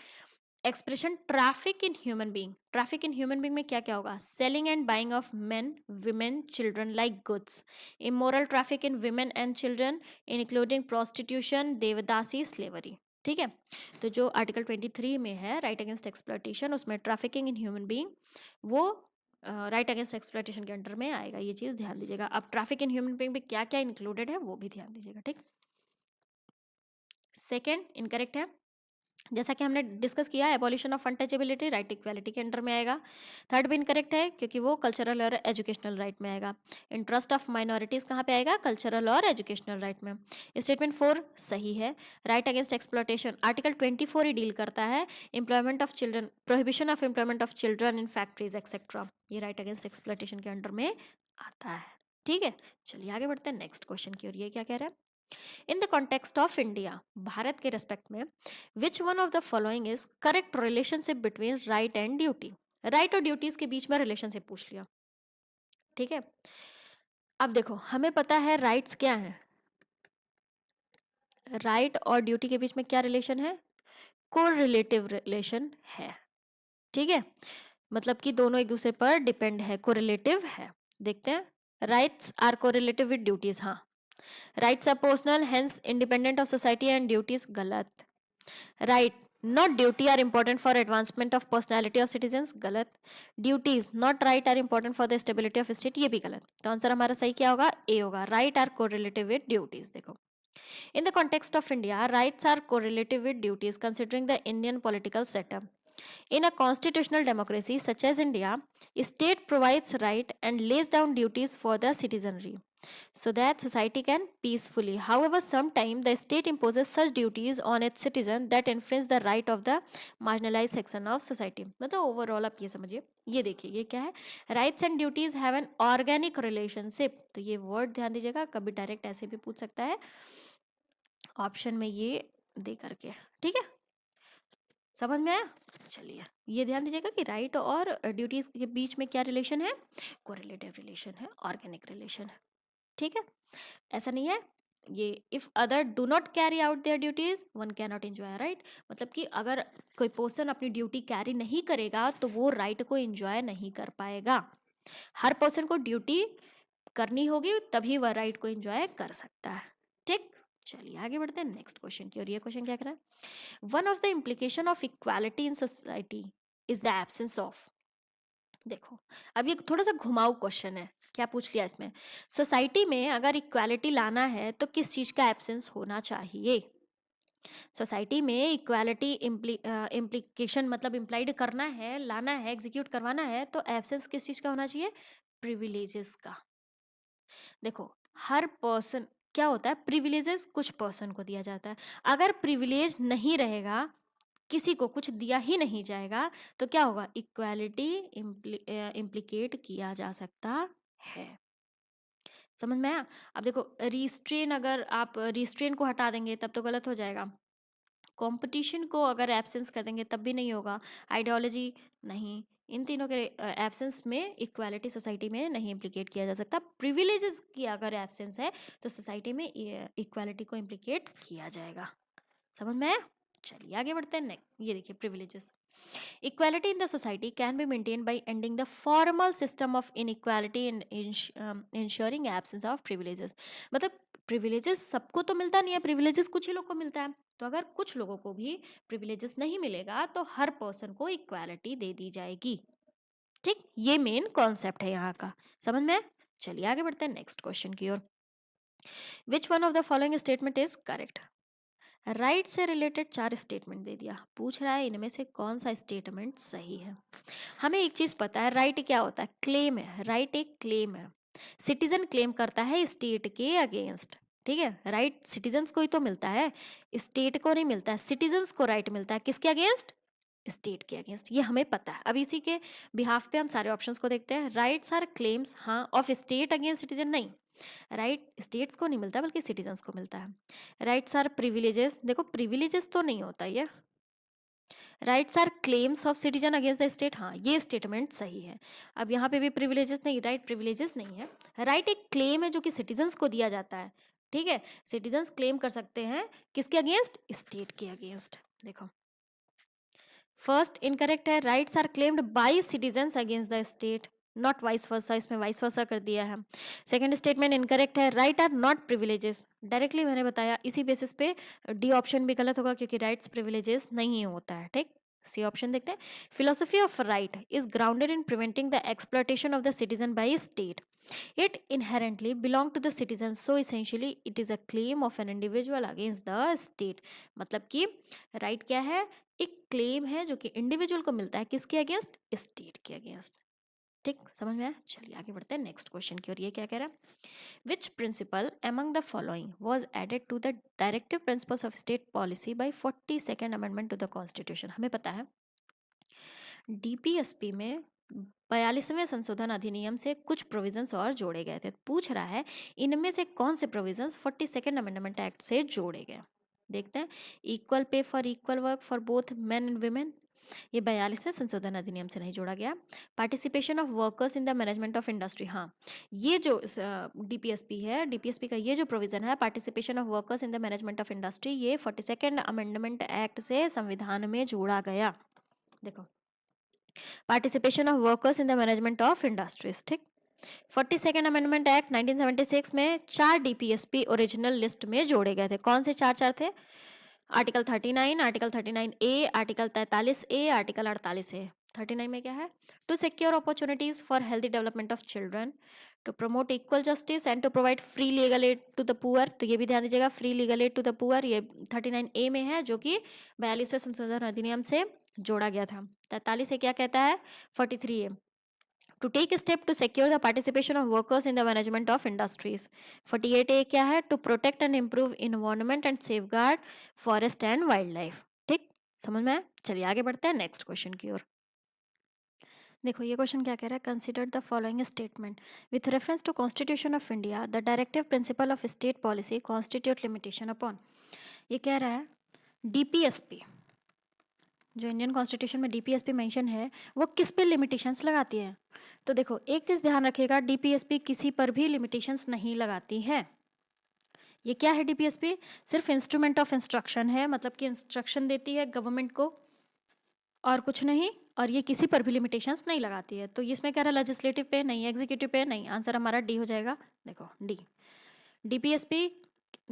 expression traffic in human being, traffic in human being में क्या क्या होगा? Selling and buying of men, women, children like goods, immoral traffic in women and children including prostitution, devadasi, slavery. ठीक है, तो जो article 23 में है राइट अगेंस्ट एक्सप्लॉयटेशन, उसमें ट्रैफिकिंग इन ह्यूमन बीइंग वो राइट अगेंस्ट एक्सप्लॉयटेशन के अंडर में आएगा। ये चीज ध्यान दीजिएगा। अब ट्रैफिक इन ह्यूमन बीइंग में क्या क्या इंक्लूडेड है वो भी ध्यान दीजिएगा। ठीक, सेकेंड इनकरेक्ट है, जैसा कि हमने डिस्कस किया, abolition of untouchability right equality के अंडर में आएगा। थर्ड भी इनकरेक्ट है क्योंकि वो कल्चरल और एजुकेशनल राइट में आएगा। इंटरेस्ट ऑफ माइनॉरिटीज कहाँ पे आएगा? कल्चरल और एजुकेशनल राइट में। स्टेटमेंट 4 सही है। राइट अगेंस्ट एक्सप्लॉयटेशन आर्टिकल 24 ही डील करता है employment of children, prohibition of employment of children in factories etcetera, ये राइट अगेंस्ट एक्सप्लॉयटेशन के अंडर में आता है। ठीक है, चलिए आगे बढ़ते हैं नेक्स्ट क्वेश्चन की ओर। ये क्या कह रहा है? In the context of India, Bharat के रेस्पेक्ट में, विच one of the following is correct relationship between right and duty? Right और ड्यूटीज के बीच में रिलेशनशिप पूछ लिया। ठीक है, अब देखो हमें पता है राइट्स क्या है, राइट और ड्यूटी के बीच में क्या रिलेशन है? कोरिलेटिव रिलेशन है। ठीक है, मतलब कि दोनों एक दूसरे पर डिपेंड है, कोरिलेटिव है। देखते हैं, rights are correlative with duties, हाँ। Rights are personal hence independent of society and duties, गलत। Right not duty are important for advancement of personality of citizens, गलत। Duties not right are important for the stability of state, ये भी गलत। तो answer हमारा सही क्या होगा? ए होगा, right are correlative with duties. देखो, in the context of India, rights are correlative with duties considering the Indian political setup. In a constitutional democracy such as India, state provides right and lays down duties for the citizenry so that society can peacefully. However, sometimes the state imposes such duties on its citizens that infringe the right of the marginalized section of society. मतलब overall आप ये समझिए, ये देखिए ये क्या है? Rights and duties have an organic relationship. तो ये वर्ड ध्यान दीजिएगा, कभी डायरेक्ट ऐसे भी पूछ सकता है ऑप्शन में ये दे करके। ठीक है, समझ में आया? चलिए ये ध्यान दीजिएगा कि राइट और ड्यूटीज के बीच में क्या रिलेशन है? कोरिलेटिव रिलेशन है, ऑर्गेनिक रिलेशन है। ठीक है, ऐसा नहीं है ये if other do not carry out their duties one can not enjoy right, मतलब कि अगर कोई पर्सन अपनी ड्यूटी कैरी नहीं करेगा तो वो राइट को एंजॉय नहीं कर पाएगा। हर पर्सन को ड्यूटी करनी होगी तभी वह राइट को एंजॉय कर सकता है। ठीक, चलिए आगे बढ़ते हैं नेक्स्ट क्वेश्चन की। और ये क्वेश्चन क्या कह रहा है? One of the implication of equality in society is the absence of. देखो अब ये थोड़ा सा घुमाऊ क्वेश्चन है, क्या पूछ लिया इसमें? सोसाइटी में अगर इक्वालिटी लाना है तो किस चीज का एब्सेंस होना चाहिए? सोसाइटी में इक्वालिटी इम्प्लीकेशन मतलब इम्प्लाइड करना है, लाना है, एग्जीक्यूट करवाना है, तो एब्सेंस किस चीज का होना चाहिए? प्रिविलेजेस का। देखो हर पर्सन क्या होता है, प्रिविलेजेस कुछ पर्सन को दिया जाता है। अगर प्रिविलेज नहीं रहेगा, किसी को कुछ दिया ही नहीं जाएगा, तो क्या होगा? इक्वालिटी इम्प्लीकेट किया जा सकता है। समझ में आया? अब देखो रिस्ट्रेन, अगर आप रिस्ट्रेन को हटा देंगे तब तो गलत हो जाएगा। कंपटीशन को अगर एब्सेंस कर देंगे तब भी नहीं होगा। आइडियोलॉजी नहीं, इन तीनों के एब्सेंस में इक्वालिटी सोसाइटी में नहीं इम्प्लीकेट किया जा सकता। प्रिविलेजेस की अगर एब्सेंस है तो सोसाइटी में इक्वालिटी को इम्प्लीकेट किया जाएगा। समझ में आया? चलिए आगे बढ़ते हैं। नेक्स्ट ये देखिए, privileges. Equality in the society can be maintain by ending the formal system of inequality and ensuring absence of privileges. मतलब प्रिविलेजेस सबको तो मिलता नहीं है, प्रिविलेजेस कुछ ही लोग को मिलता है। तो अगर कुछ लोगों को भी प्रिविलेजेस नहीं मिलेगा तो हर पर्सन को इक्वालिटी दे दी जाएगी। ठीक, ये मेन कॉन्सेप्ट है यहाँ का। समझ में? चलिए आगे बढ़ते हैं नेक्स्ट क्वेश्चन की ओर। Which one of the following statement is correct? Right से रिलेटेड 4 स्टेटमेंट दे दिया, पूछ रहा है इनमें से कौन सा स्टेटमेंट सही है। हमें एक चीज पता है, राइट क्या होता है? क्लेम है। राइट एक क्लेम है, सिटीजन क्लेम करता है स्टेट के अगेंस्ट। ठीक है, राइट सिटीजन्स को ही तो मिलता है, स्टेट को नहीं मिलता है। सिटीजन्स को राइट मिलता है किसके अगेंस्ट? स्टेट के अगेंस्ट, ये हमें पता है। अब इसी के बिहाफ पे हम सारे ऑप्शंस को देखते हैं। राइट्स आर क्लेम्स, हाँ, ऑफ स्टेट अगेंस्ट सिटीजन नहीं, राइट स्टेट्स को नहीं मिलता बल्कि सिटीजन्स को मिलता है। राइट्स आर प्रिविलेजेस, देखो प्रिविलेजेस तो नहीं होता ये। Rights are claims of citizen against the state, हाँ ये स्टेटमेंट सही है। अब यहाँ पे भी प्रिविलेजेस नहीं, राइट प्रिविलेजेस नहीं है। राइट एक क्लेम है जो कि सिटीजन्स को दिया जाता है। ठीक है, सिटीजन्स क्लेम कर सकते हैं किसके अगेंस्ट? स्टेट के अगेंस्ट। देखो फर्स्ट इनकरेक्ट है, rights are claimed by citizens against the state, not vice versa, इसमें वाइस वर्सा कर दिया है। सेकंड स्टेटमेंट इनकरेक्ट है, right are not privileges, directly मैंने बताया इसी बेसिस पे डी ऑप्शन भी गलत होगा क्योंकि राइट्स प्रिविलेजेस नहीं होता है। ठीक, सी ऑप्शन देखते हैं। Philosophy of right is grounded in preventing the exploitation of the citizen by state. It inherently belong to the citizens, so essentially it is a claim of an individual against the state. मतलब कि right क्या है, एक claim है जो कि individual को मिलता है, किसके अगेंस्ट, स्टेट के अगेंस्ट। ठीक, समझ में आया? चलिए आगे बढ़ते हैं नेक्स्ट क्वेश्चन की ओर। ये क्या कह रहा है, which principle among the following was added to the directive principles of state policy by 42nd amendment to the constitution. हमें पता है डीपीएसपी में 42वें संशोधन अधिनियम से कुछ प्रोविजंस और जोड़े गए थे। पूछ रहा है इनमें से कौन से प्रोविजंस 42nd अमेंडमेंट एक्ट से जोड़े गए। देखते हैं, equal pay for equal work for both men and women, ये 42वें संशोधन अधिनियम से नहीं जोड़ा गया। Participation of workers in the management of industry, हाँ ये जो डीपीएसपी है, डीपीएसपी का ये जो प्रोविजन है participation of workers in the management of industry, ये 42nd अमेंडमेंट एक्ट से संविधान में जोड़ा गया। देखो, participation of workers in the management of industries. ठीक, 42nd अमेंडमेंट एक्ट 1976 में 4 डीपीएसपी ओरिजिनल लिस्ट में जोड़े गए थे। कौन से चार थे, article 39, article 39A, article 43A, article 48A। 39 में क्या है, to secure opportunities for healthy development of children, to promote equal justice and to provide free legal aid to the poor, तो ये भी ध्यान दीजिएगा, free legal aid to the poor ये 39A में है जो कि 42वें संशोधन अधिनियम से जोड़ा गया था। 43 से क्या कहता है, 43A, to take step to secure the participation of workers in the management of industries. 48A क्या है, to protect and improve environment and safeguard forest and wild life. ठीक, समझ में आया? चलिए आगे बढ़ते हैं नेक्स्ट क्वेश्चन की ओर। देखो ये क्वेश्चन क्या कह रहा है, consider the following statement with reference to constitution of India the directive principle of state policy constitute limitation upon. ये कह रहा है डीपीएसपी, जो इंडियन कॉन्स्टिट्यूशन में डीपीएसपी मेंशन है वो किस पे लिमिटेशंस लगाती है। तो देखो एक चीज़ ध्यान रखिएगा, डीपीएसपी किसी पर भी लिमिटेशंस नहीं लगाती है। ये क्या है, डीपीएसपी सिर्फ इंस्ट्रूमेंट ऑफ इंस्ट्रक्शन है, मतलब कि इंस्ट्रक्शन देती है गवर्नमेंट को और कुछ नहीं, और ये किसी पर भी लिमिटेशंस नहीं लगाती है। तो इसमें कह रहा है लेजिस्लेटिव पे नहीं, एग्जीक्यूटिव पे नहीं, आंसर हमारा डी हो जाएगा। देखो डी, डीपीएसपी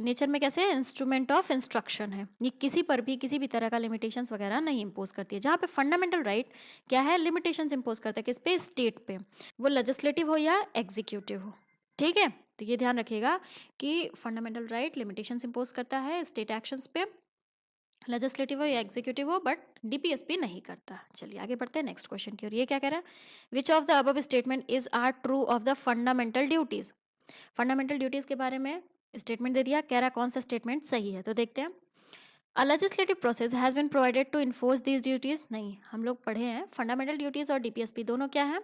नेचर में कैसे, इंस्ट्रूमेंट ऑफ इंस्ट्रक्शन है, ये किसी पर भी किसी भी तरह का लिमिटेशंस वगैरह नहीं इंपोज करती है। जहाँ पे फंडामेंटल राइट क्या है, लिमिटेशंस इंपोज करता है किस पे, स्टेट पे, वो लेजिस्लेटिव हो या एग्जीक्यूटिव हो। ठीक है, तो ये ध्यान रखिएगा कि फंडामेंटल राइट लिमिटेशंस इंपोज करता है स्टेट एक्शंस पे, लेजिस्लेटिव हो या एग्जीक्यूटिव हो, बट डीपीएसपी नहीं करता। चलिए आगे बढ़ते हैं नेक्स्ट क्वेश्चन की ओर। ये क्या कह रहा है, which of the above statement is are true of the fundamental duties. Fundamental duties के बारे में स्टेटमेंट दे दिया, कह रहा कौन सा स्टेटमेंट सही है। तो देखते हैं, a legislative process has been provided to enforce these duties, नहीं हम लोग पढ़े हैं फंडामेंटल ड्यूटीज और डीपीएसपी दोनों क्या है,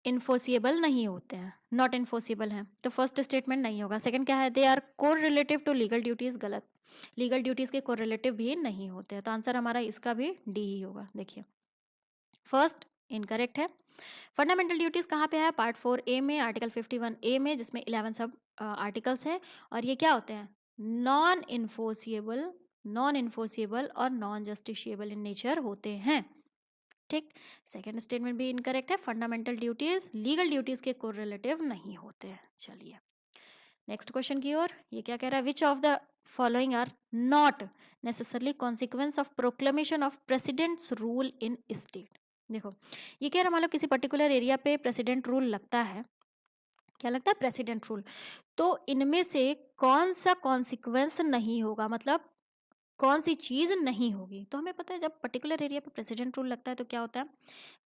इन्फोर्सिएबल नहीं होते हैं, नॉट इन्फोर्सिबल हैं, तो फर्स्ट स्टेटमेंट नहीं होगा। सेकंड क्या है, they are correlative to legal duties, गलत, लीगल ड्यूटीज के कोर रिलेटिव भी नहीं होते हैं, तो आंसर हमारा इसका भी डी ही होगा। देखिए फर्स्ट इनकरेक्ट है। फंडामेंटल ड्यूटीज कहाँ पे है, पार्ट 4A में, आर्टिकल 51A में, जिसमें 11 सब आर्टिकल्स है, और ये क्या होते हैं, नॉन इन्फोर्सिएबल, नॉन इन्फोर्सिएबल और नॉन जस्टिशिएबल इन नेचर होते हैं। ठीक, सेकंड स्टेटमेंट भी इनकरेक्ट है, फंडामेंटल ड्यूटीज लीगल ड्यूटीज के कोरिलेटिव नहीं होते हैं। चलिए नेक्स्ट क्वेश्चन की ओर। ये क्या कह रहा है, which of the following are not necessarily consequence of proclamation of president's rule in state. देखो ये कह रहा मान लो किसी पर्टिकुलर एरिया पे प्रेसिडेंट रूल लगता है, क्या लगता है, प्रेसिडेंट रूल, तो इनमें से कौन सा कॉन्सिक्वेंस नहीं होगा, मतलब कौन सी चीज नहीं होगी। तो हमें पता है जब पर्टिकुलर एरिया पे प्रेसिडेंट रूल लगता है तो क्या होता है,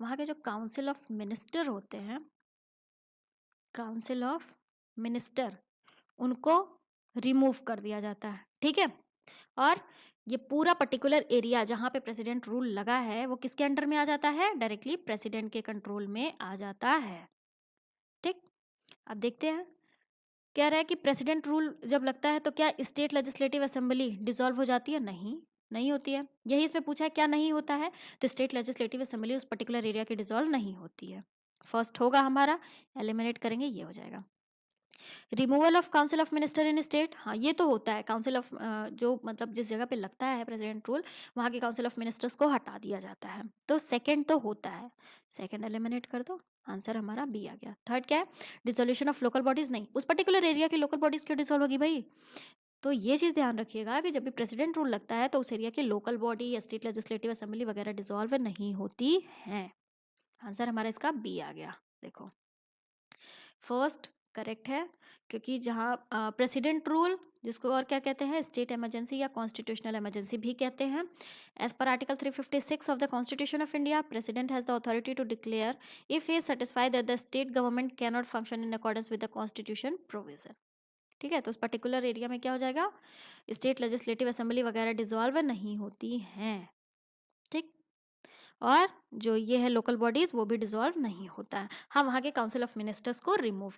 वहाँ के जो काउंसिल ऑफ मिनिस्टर होते हैं, काउंसिल ऑफ मिनिस्टर, उनको रिमूव कर दिया जाता है। ठीक है, और ये पूरा पर्टिकुलर एरिया जहाँ पे प्रेसिडेंट रूल लगा है वो किसके अंडर में आ जाता है, डायरेक्टली प्रेसिडेंट के कंट्रोल में आ जाता है। ठीक, अब देखते हैं, कह रहा है कि प्रेसिडेंट रूल जब लगता है तो क्या स्टेट लेजिस्लेटिव असेंबली डिसॉल्व हो जाती है, नहीं नहीं होती है। यही इसमें पूछा है क्या नहीं होता है, तो स्टेट लेजिस्लेटिव असेंबली उस पर्टिकुलर एरिया की डिसॉल्व नहीं होती है। फर्स्ट होगा हमारा, एलिमिनेट करेंगे ये हो जाएगा। Removal of council of minister in state, हाँ ये तो होता है, काउंसिल ऑफ जो मतलब जिस जगह पे लगता है प्रेसिडेंट रूल, वहाँ के काउंसिल ऑफ मिनिस्टर्स को हटा दिया जाता है। तो सेकंड तो होता है, सेकंड एलिमिनेट कर दो, आंसर हमारा बी आ गया। थर्ड क्या है, डिसोल्यूशन ऑफ लोकल बॉडीज, नहीं उस पर्टिकुलर एरिया की लोकल बॉडीज क्यों डिसॉल्व होगी भाई। तो ये चीज़ ध्यान रखिएगा कि जब भी प्रेसिडेंट रूल लगता है तो उस एरिया की लोकल बॉडी या स्टेट लेजिस्लेटिव असेंबली वगैरह डिसॉल्व नहीं होती है। आंसर हमारा इसका बी आ गया। देखो फर्स्ट करेक्ट है, क्योंकि जहाँ प्रेसिडेंट रूल, जिसको और क्या कहते हैं, स्टेट इमरजेंसी या कॉन्स्टिट्यूशनल इमरजेंसी भी कहते हैं, एज पर article 356 of the constitution of India, president has the authority to declare if he is satisfied that the state government can not function in accordance with the constitution provision. ठीक है, तो उस particular area में क्या हो जाएगा, state legislative assembly वगैरह dissolve नहीं होती हैं। ठीक, और जो ये है लोकल बॉडीज वो भी डिसॉल्व नहीं होता है। हाँ, वहाँ के काउंसिल ऑफ मिनिस्टर्स को रिमूव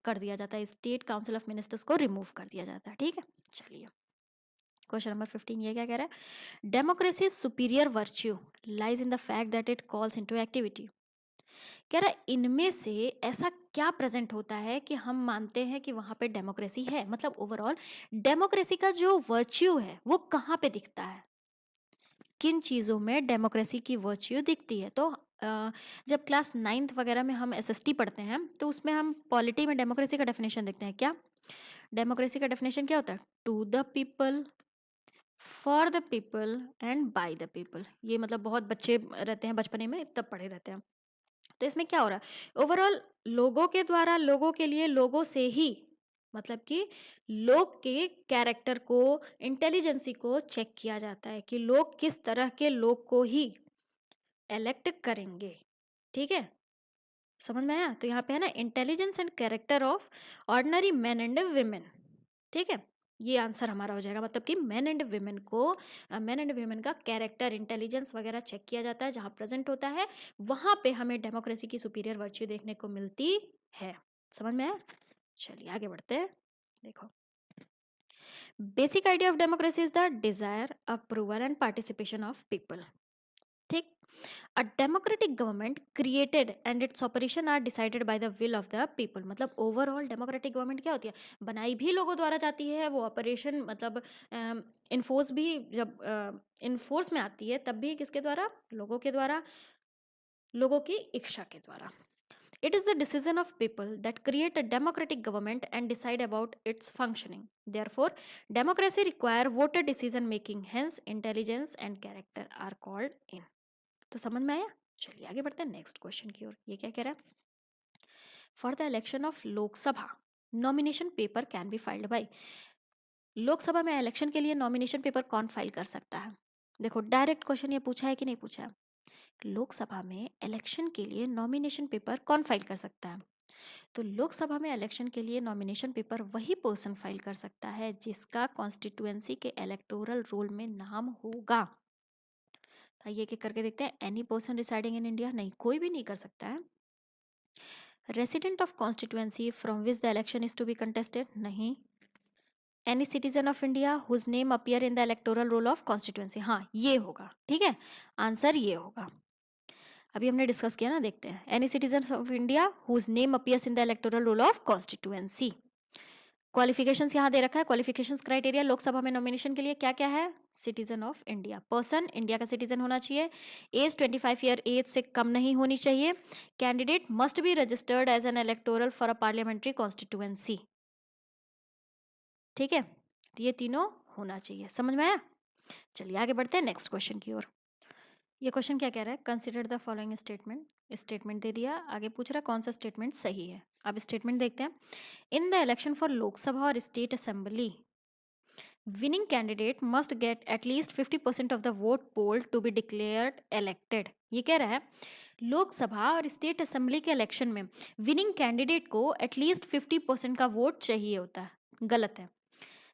कर दिया जाता है, स्टेट काउंसिल ऑफ मिनिस्टर्स को रिमूव कर दिया जाता है। ठीक है, चलिए क्वेश्चन नंबर 15 ये क्या कह रहा है, democracy superior virtue lies in the fact that it calls into activity. कह रहा है इनमें से ऐसा क्या प्रेजेंट होता है कि हम मानते हैं कि वहां पे डेमोक्रेसी है, मतलब ओवरऑल डेमोक्रेसी का जो वर्च्यू है वो कहाँ पे दिखता है, किन चीज़ों में डेमोक्रेसी की वर्च्यू दिखती है। तो जब क्लास 9th वगैरह में हम एसएसटी पढ़ते हैं तो उसमें हम पॉलिटी में डेमोक्रेसी का डेफिनेशन देखते हैं। क्या डेमोक्रेसी का डेफिनेशन क्या होता है, to the people, for the people and by the people. ये मतलब बहुत बच्चे रहते हैं बचपने में तब पढ़े रहते हैं। तो इसमें क्या हो रहा है, ओवरऑल लोगों के द्वारा, लोगों के लिए, लोगों से ही, मतलब कि लोग के कैरेक्टर को, इंटेलिजेंसी को चेक किया जाता है कि लोग किस तरह के लोग को ही इलेक्ट करेंगे। ठीक है, समझ में आया। तो यहाँ पे है ना, intelligence and character of ordinary man and women. ठीक है, ये आंसर हमारा हो जाएगा, मतलब कि मैन एंड विमेन को, मैन एंड विमेन का कैरेक्टर, इंटेलिजेंस वगैरह चेक किया जाता है, जहाँ प्रेजेंट होता है वहाँ पे हमें डेमोक्रेसी की सुपीरियर वर्च्यू देखने को मिलती है। समझ में आया, चलिए आगे बढ़ते हैं। देखो basic idea of democracy is the desire, approval and participation of people. ठीक, a democratic government created and its operation are decided by the will of the people. मतलब ओवरऑल डेमोक्रेटिक गवर्नमेंट क्या होती है, बनाई भी लोगों द्वारा जाती है, वो ऑपरेशन मतलब इन्फोर्स भी, जब इन्फोर्स में आती है तब भी किसके द्वारा, लोगों के द्वारा, लोगों की इच्छा के द्वारा। It is the decision of people that create a democratic government and decide about its functioning. Therefore, democracy require voter decision making. Hence, intelligence and character are called in. तो समझ में आया, चलिए आगे बढ़ते हैं नेक्स्ट क्वेश्चन की ओर। ये क्या कह रहा है, for the election of Lok Sabha nomination paper can be filed by. Lok Sabha में इलेक्शन के लिए नॉमिनेशन पेपर कौन फाइल कर सकता है। देखो डायरेक्ट क्वेश्चन ये पूछा है कि नहीं पूछा है, लोकसभा में इलेक्शन के लिए नॉमिनेशन पेपर कौन फाइल कर सकता है। तो लोकसभा में इलेक्शन के लिए नॉमिनेशन पेपर वही पर्सन फाइल कर सकता है जिसका कॉन्स्टिट्यूएंसी के इलेक्टोरल रोल में नाम होगा। आइए एक करके देखते हैं, any person residing in India, नहीं कोई भी नहीं कर सकता है। Resident of constituency from which the election is to be contested, नहीं। Any citizen of India whose name appear in the electoral roll of constituency, हाँ ये होगा। ठीक है, आंसर ये होगा, अभी हमने डिस्कस किया ना, देखते हैं। Any citizen of India whose name appears in the electoral roll of constituency. Qualifications यहाँ दे रखा है, क्वालिफिकेशंस क्राइटेरिया लोकसभा में नॉमिनेशन के लिए क्या क्या है, citizen of India, person India का सिटीजन होना चाहिए, एज 25 ईयर एज से कम नहीं होनी चाहिए, candidate must be registered as an electoral for a parliamentary constituency. ठीक है, तो ये तीनों होना चाहिए। समझ में आया, चलिए आगे बढ़ते हैं नेक्स्ट क्वेश्चन की ओर। ये क्वेश्चन क्या कह रहा है, consider the following statement. Statement दे दिया, आगे पूछ रहा है कौन सा स्टेटमेंट सही है। अब स्टेटमेंट देखते हैं, in the election for Lok Sabha और state assembly winning candidate must get at least 50% of the vote poll to be declared elected. ये कह रहा है लोकसभा और स्टेट असेंबली के इलेक्शन में विनिंग कैंडिडेट को एटलीस्ट 50% का वोट चाहिए होता है। गलत है।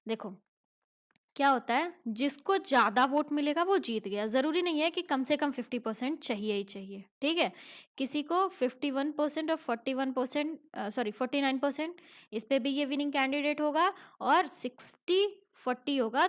देखो क्या होता है, जिसको ज्यादा वोट मिलेगा वो जीत गया, जरूरी नहीं है कि कम से कम 50% चाहिए ही चाहिए। ठीक है, किसी को 51% और 41%, सॉरी 49%, इस पे भी ये विनिंग कैंडिडेट होगा, और 60-40 होगा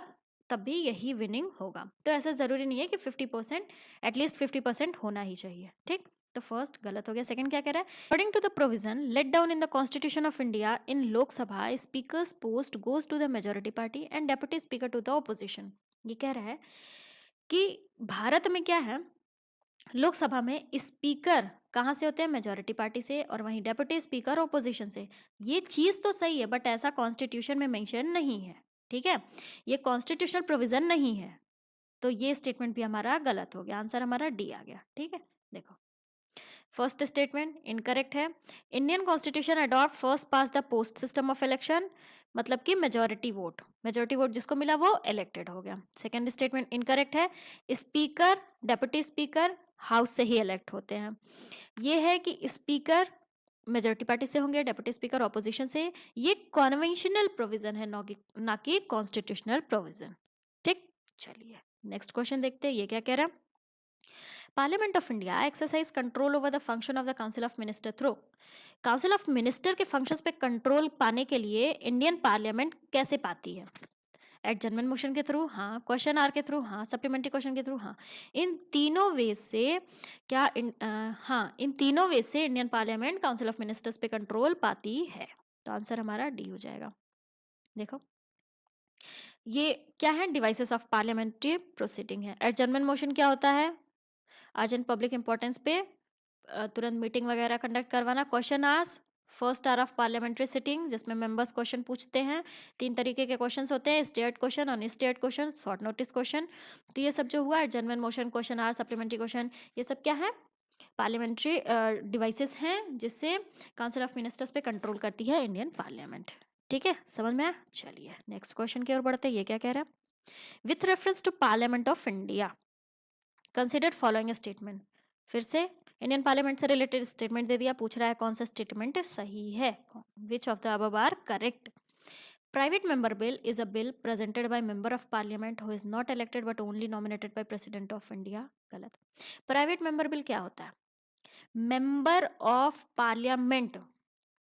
तब भी यही विनिंग होगा। तो ऐसा जरूरी नहीं है कि 50%, एटलीस्ट 50% होना ही चाहिए। ठीक, तो फर्स्ट गलत हो गया। सेकंड क्या कह रहा है, according to the provision laid down in the constitution of India in Lok Sabha speaker's post goes to the majority party and deputy speaker to the opposition. ये कह रहा है कि भारत में क्या है, लोकसभा में स्पीकर कहाँ से होते हैं, मेजोरिटी पार्टी से, और वहीं डेप्यूटी स्पीकर ऑपोजिशन से। ये चीज तो सही है बट ऐसा कॉन्स्टिट्यूशन में मेंशन नहीं है, ठीक है, ये कॉन्स्टिट्यूशनल प्रोविजन नहीं है, तो ये स्टेटमेंट भी हमारा गलत हो गया। आंसर हमारा डी आ गया। ठीक है, देखो फर्स्ट स्टेटमेंट इनकरेक्ट है। Indian constitution adopt first pass the post system of election, मतलब कि मेजोरिटी वोट जिसको मिला वो इलेक्टेड हो गया। सेकंड स्टेटमेंट इनकरेक्ट है। स्पीकर डेप्यूटी स्पीकर हाउस से ही इलेक्ट होते हैं। ये है कि स्पीकर मेजोरिटी पार्टी से होंगे, डेप्यूटी स्पीकर ऑपोजिशन से। ये कॉन्वेंशनल प्रोविजन है, ना कि कॉन्स्टिट्यूशनल प्रोविजन। ठीक, चलिए नेक्स्ट क्वेश्चन देखते हैं, ये क्या कह रहा है। Parliament of India exercise control over the function of the council of minister through. Council of minister के फंक्शंस पे कंट्रोल पाने के लिए इंडियन पार्लियामेंट कैसे पाती है? एडजर्नमेंट मोशन के थ्रू, हाँ, क्वेश्चन आर के थ्रू, हाँ, सप्लीमेंट्री क्वेश्चन के थ्रू, हाँ। इन तीनों वे से हाँ, इन तीनों वे से Indian parliament council of ministers पे कंट्रोल पाती है। तो आंसर हमारा डी हो जाएगा। देखो ये क्या है, डिवाइसेस ऑफ पार्लियामेंट्री प्रोसीडिंग है। एडजर्नमेंट मोशन क्या होता है, अर्जेंट पब्लिक इंपॉर्टेंस पे तुरंत मीटिंग वगैरह कंडक्ट करवाना। Question ask first hour of parliamentary sitting, जिसमें मेंबर्स क्वेश्चन पूछते हैं। 3 तरीके के क्वेश्चंस होते हैं, state question, unstate question, short notice question. तो ये सब जो हुआ adjournment motion, question hour, supplementary question, ये सब क्या है, पार्लियामेंट्री डिवाइसेस हैं जिससे काउंसिल ऑफ मिनिस्टर्स पे कंट्रोल करती है इंडियन पार्लियामेंट। ठीक है, समझ में आया। चलिए नेक्स्ट क्वेश्चन की ओर बढ़ते हैं, ये क्या कह रहा है। With reference to parliament of India consider following statement. फिर से इंडियन पार्लियामेंट से रिलेटेड स्टेटमेंट दे दिया, पूछ रहा है कौन सा स्टेटमेंट सही है, which of the above are correct. Private member bill is a bill presented by member of parliament who is not elected but only nominated by president of India. गलत। प्राइवेट मेंबर बिल क्या होता है, member of parliament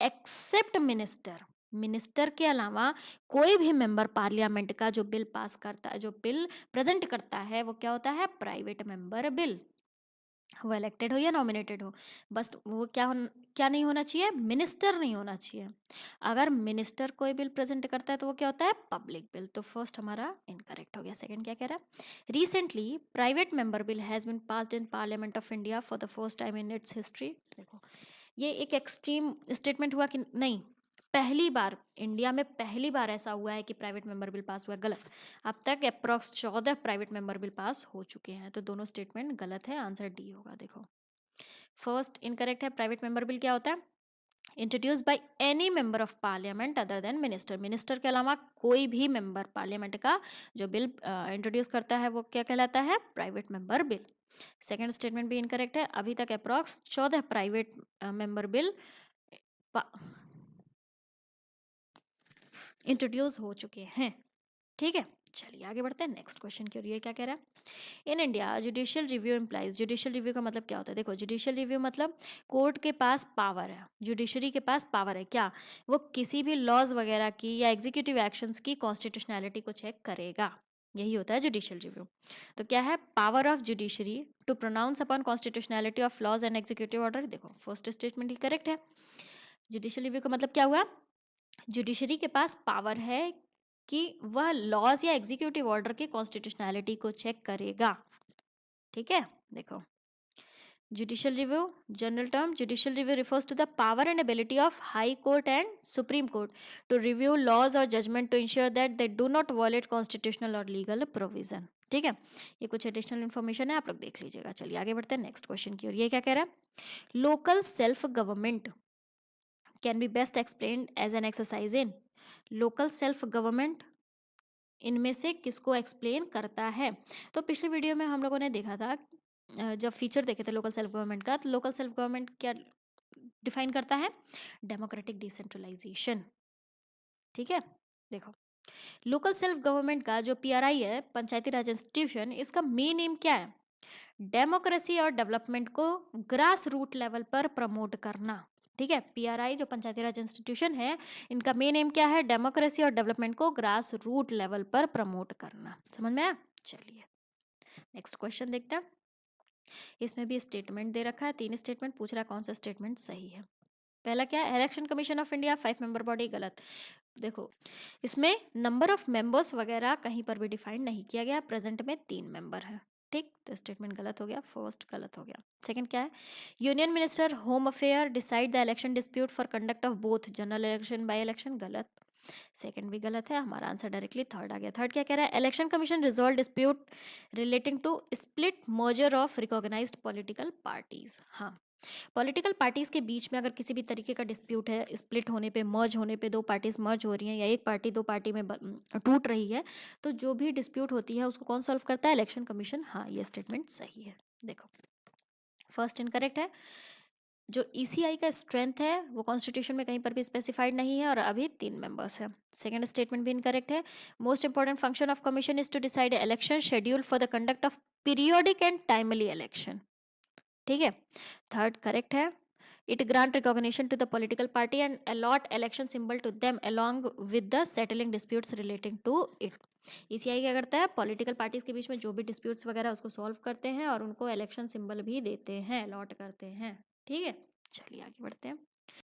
except minister के अलावा कोई भी member parliament का जो बिल पास करता है, जो बिल प्रेजेंट करता है, वो क्या होता है, प्राइवेट मेंबर बिल। वो इलेक्टेड हो या नॉमिनेटेड हो, बस वो क्या नहीं होना चाहिए, मिनिस्टर नहीं होना चाहिए। अगर मिनिस्टर कोई बिल प्रेजेंट करता है तो वो क्या होता है, पब्लिक बिल। तो फर्स्ट हमारा इनकरेक्ट हो गया। सेकंड क्या कह रहा है, recently private member bill has been passed in parliament of India for the first time in its history. देखो ये एक एक्सट्रीम स्टेटमेंट हुआ कि नहीं, पहली बार इंडिया में पहली बार ऐसा हुआ है कि प्राइवेट मेंबर बिल पास हुआ। गलत। अब तक approx 14 private member bill pass हो चुके हैं, तो दोनों स्टेटमेंट गलत है। आंसर डी होगा। देखो फर्स्ट इनकरेक्ट है। प्राइवेट मेंबर बिल क्या होता है, introduce by any member of parliament other than minister. Minister के अलावा कोई भी मेंबर पार्लियामेंट का जो बिल इंट्रोड्यूस करता है वो क्या कहलाता है, private member bill. Second statement भी इनकरेक्ट है। अभी तक approx 14 private member bill introduce हो चुके हैं। ठीक है, चलिए आगे बढ़ते हैं नेक्स्ट क्वेश्चन की ओर। ये क्या कह रहा है, in India judicial review implies. Judicial review का मतलब क्या होता है, देखो जुडिशियल रिव्यू मतलब कोर्ट के पास पावर है, जुडिशरी के पास पावर है क्या, वो किसी भी लॉज वगैरह की या एग्जीक्यूटिव एक्शंस की कॉन्स्टिट्यूशनैलिटी को चेक करेगा, यही होता है जुडिशियल रिव्यू। तो क्या है, power of judiciary to pronounce upon constitutionality of laws and executive order. देखो फर्स्ट स्टेटमेंट ही करेक्ट है। जुडिशियल रिव्यू का मतलब क्या हुआ, जुडिशरी के पास पावर है कि वह लॉज या एग्जीक्यूटिव ऑर्डर के कॉन्स्टिट्यूशनैलिटी को चेक करेगा। ठीक है, देखो judicial review general term, judicial review refers to the power and ability of high court and supreme court to review laws और judgment to ensure that they do not violate constitutional और legal provision. ठीक है, ये कुछ additional information है, आप लोग देख लीजिएगा। चलिए आगे बढ़ते हैं नेक्स्ट क्वेश्चन की ओर। ये क्या कह रहा है, local self government can be best explained as an exercise in. Local self government इनमें से किसको एक्सप्लेन करता है। तो पिछली वीडियो में हम लोगों ने देखा था, जब फीचर देखे थे लोकल सेल्फ गवर्नमेंट का, तो लोकल सेल्फ गवर्नमेंट क्या डिफाइन करता है, डेमोक्रेटिक डिसेंट्रलाइजेशन। ठीक है, देखो लोकल सेल्फ गवर्नमेंट का जो पीआरआई है, पंचायती राज इंस्टीट्यूशन, इसका मेन एम क्या है, डेमोक्रेसी और डेवलपमेंट को ग्रास रूट लेवल पर प्रमोट करना। ठीक है, पीआरआई जो पंचायती राज इंस्टीट्यूशन है, इनका मेन एम क्या है, डेमोक्रेसी और डेवलपमेंट को ग्रास रूट लेवल पर प्रमोट करना। समझ में आया। चलिए नेक्स्ट क्वेश्चन देखते हैं। इसमें भी स्टेटमेंट दे रखा है, 3 स्टेटमेंट पूछ रहा है कौन सा स्टेटमेंट सही है। पहला क्या है, election commission of India 5 member body, गलत। देखो इसमें नंबर ऑफ मेंबर्स वगैरह कहीं पर भी डिफाइन नहीं किया गया, प्रेजेंट में 3 मेंबर है, ठीक, तो स्टेटमेंट गलत हो गया, फर्स्ट गलत हो गया। सेकंड क्या है, union minister home affair decide the election dispute for conduct of both general election by election, गलत। सेकंड भी गलत है, हमारा आंसर डायरेक्टली थर्ड आ गया। थर्ड क्या कह रहा है, election commission resolve dispute relating to split merger of recognised political parties. हाँ, पॉलिटिकल पार्टीज के बीच में अगर किसी भी तरीके का डिस्प्यूट है, स्प्लिट होने पे, मर्ज होने पे, दो पार्टीज मर्ज हो रही हैं या एक पार्टी दो पार्टी में टूट रही है, तो जो भी डिस्प्यूट होती है उसको कौन सॉल्व करता है, इलेक्शन कमीशन। हाँ, ये स्टेटमेंट सही है। देखो फर्स्ट इनकरेक्ट है, जो ईसीआई का स्ट्रेंथ है वो कॉन्स्टिट्यूशन में कहीं पर भी स्पेसिफाइड नहीं है और अभी 3 मेंबर्स है। सेकंड स्टेटमेंट भी इनकरेक्ट है, most important function of commission is to decide election schedule for the conduct of periodic and timely election, ठीक है। थर्ड करेक्ट है, it grant recognition to the political party and allot election symbol to them along with the settling disputes relating to it. ECI क्या करता है, political parties के बीच में जो भी डिस्प्यूट्स वगैरह उसको सॉल्व करते हैं और उनको इलेक्शन सिंबल भी देते हैं, अलॉट करते हैं, ठीक है। चलिए आगे बढ़ते हैं।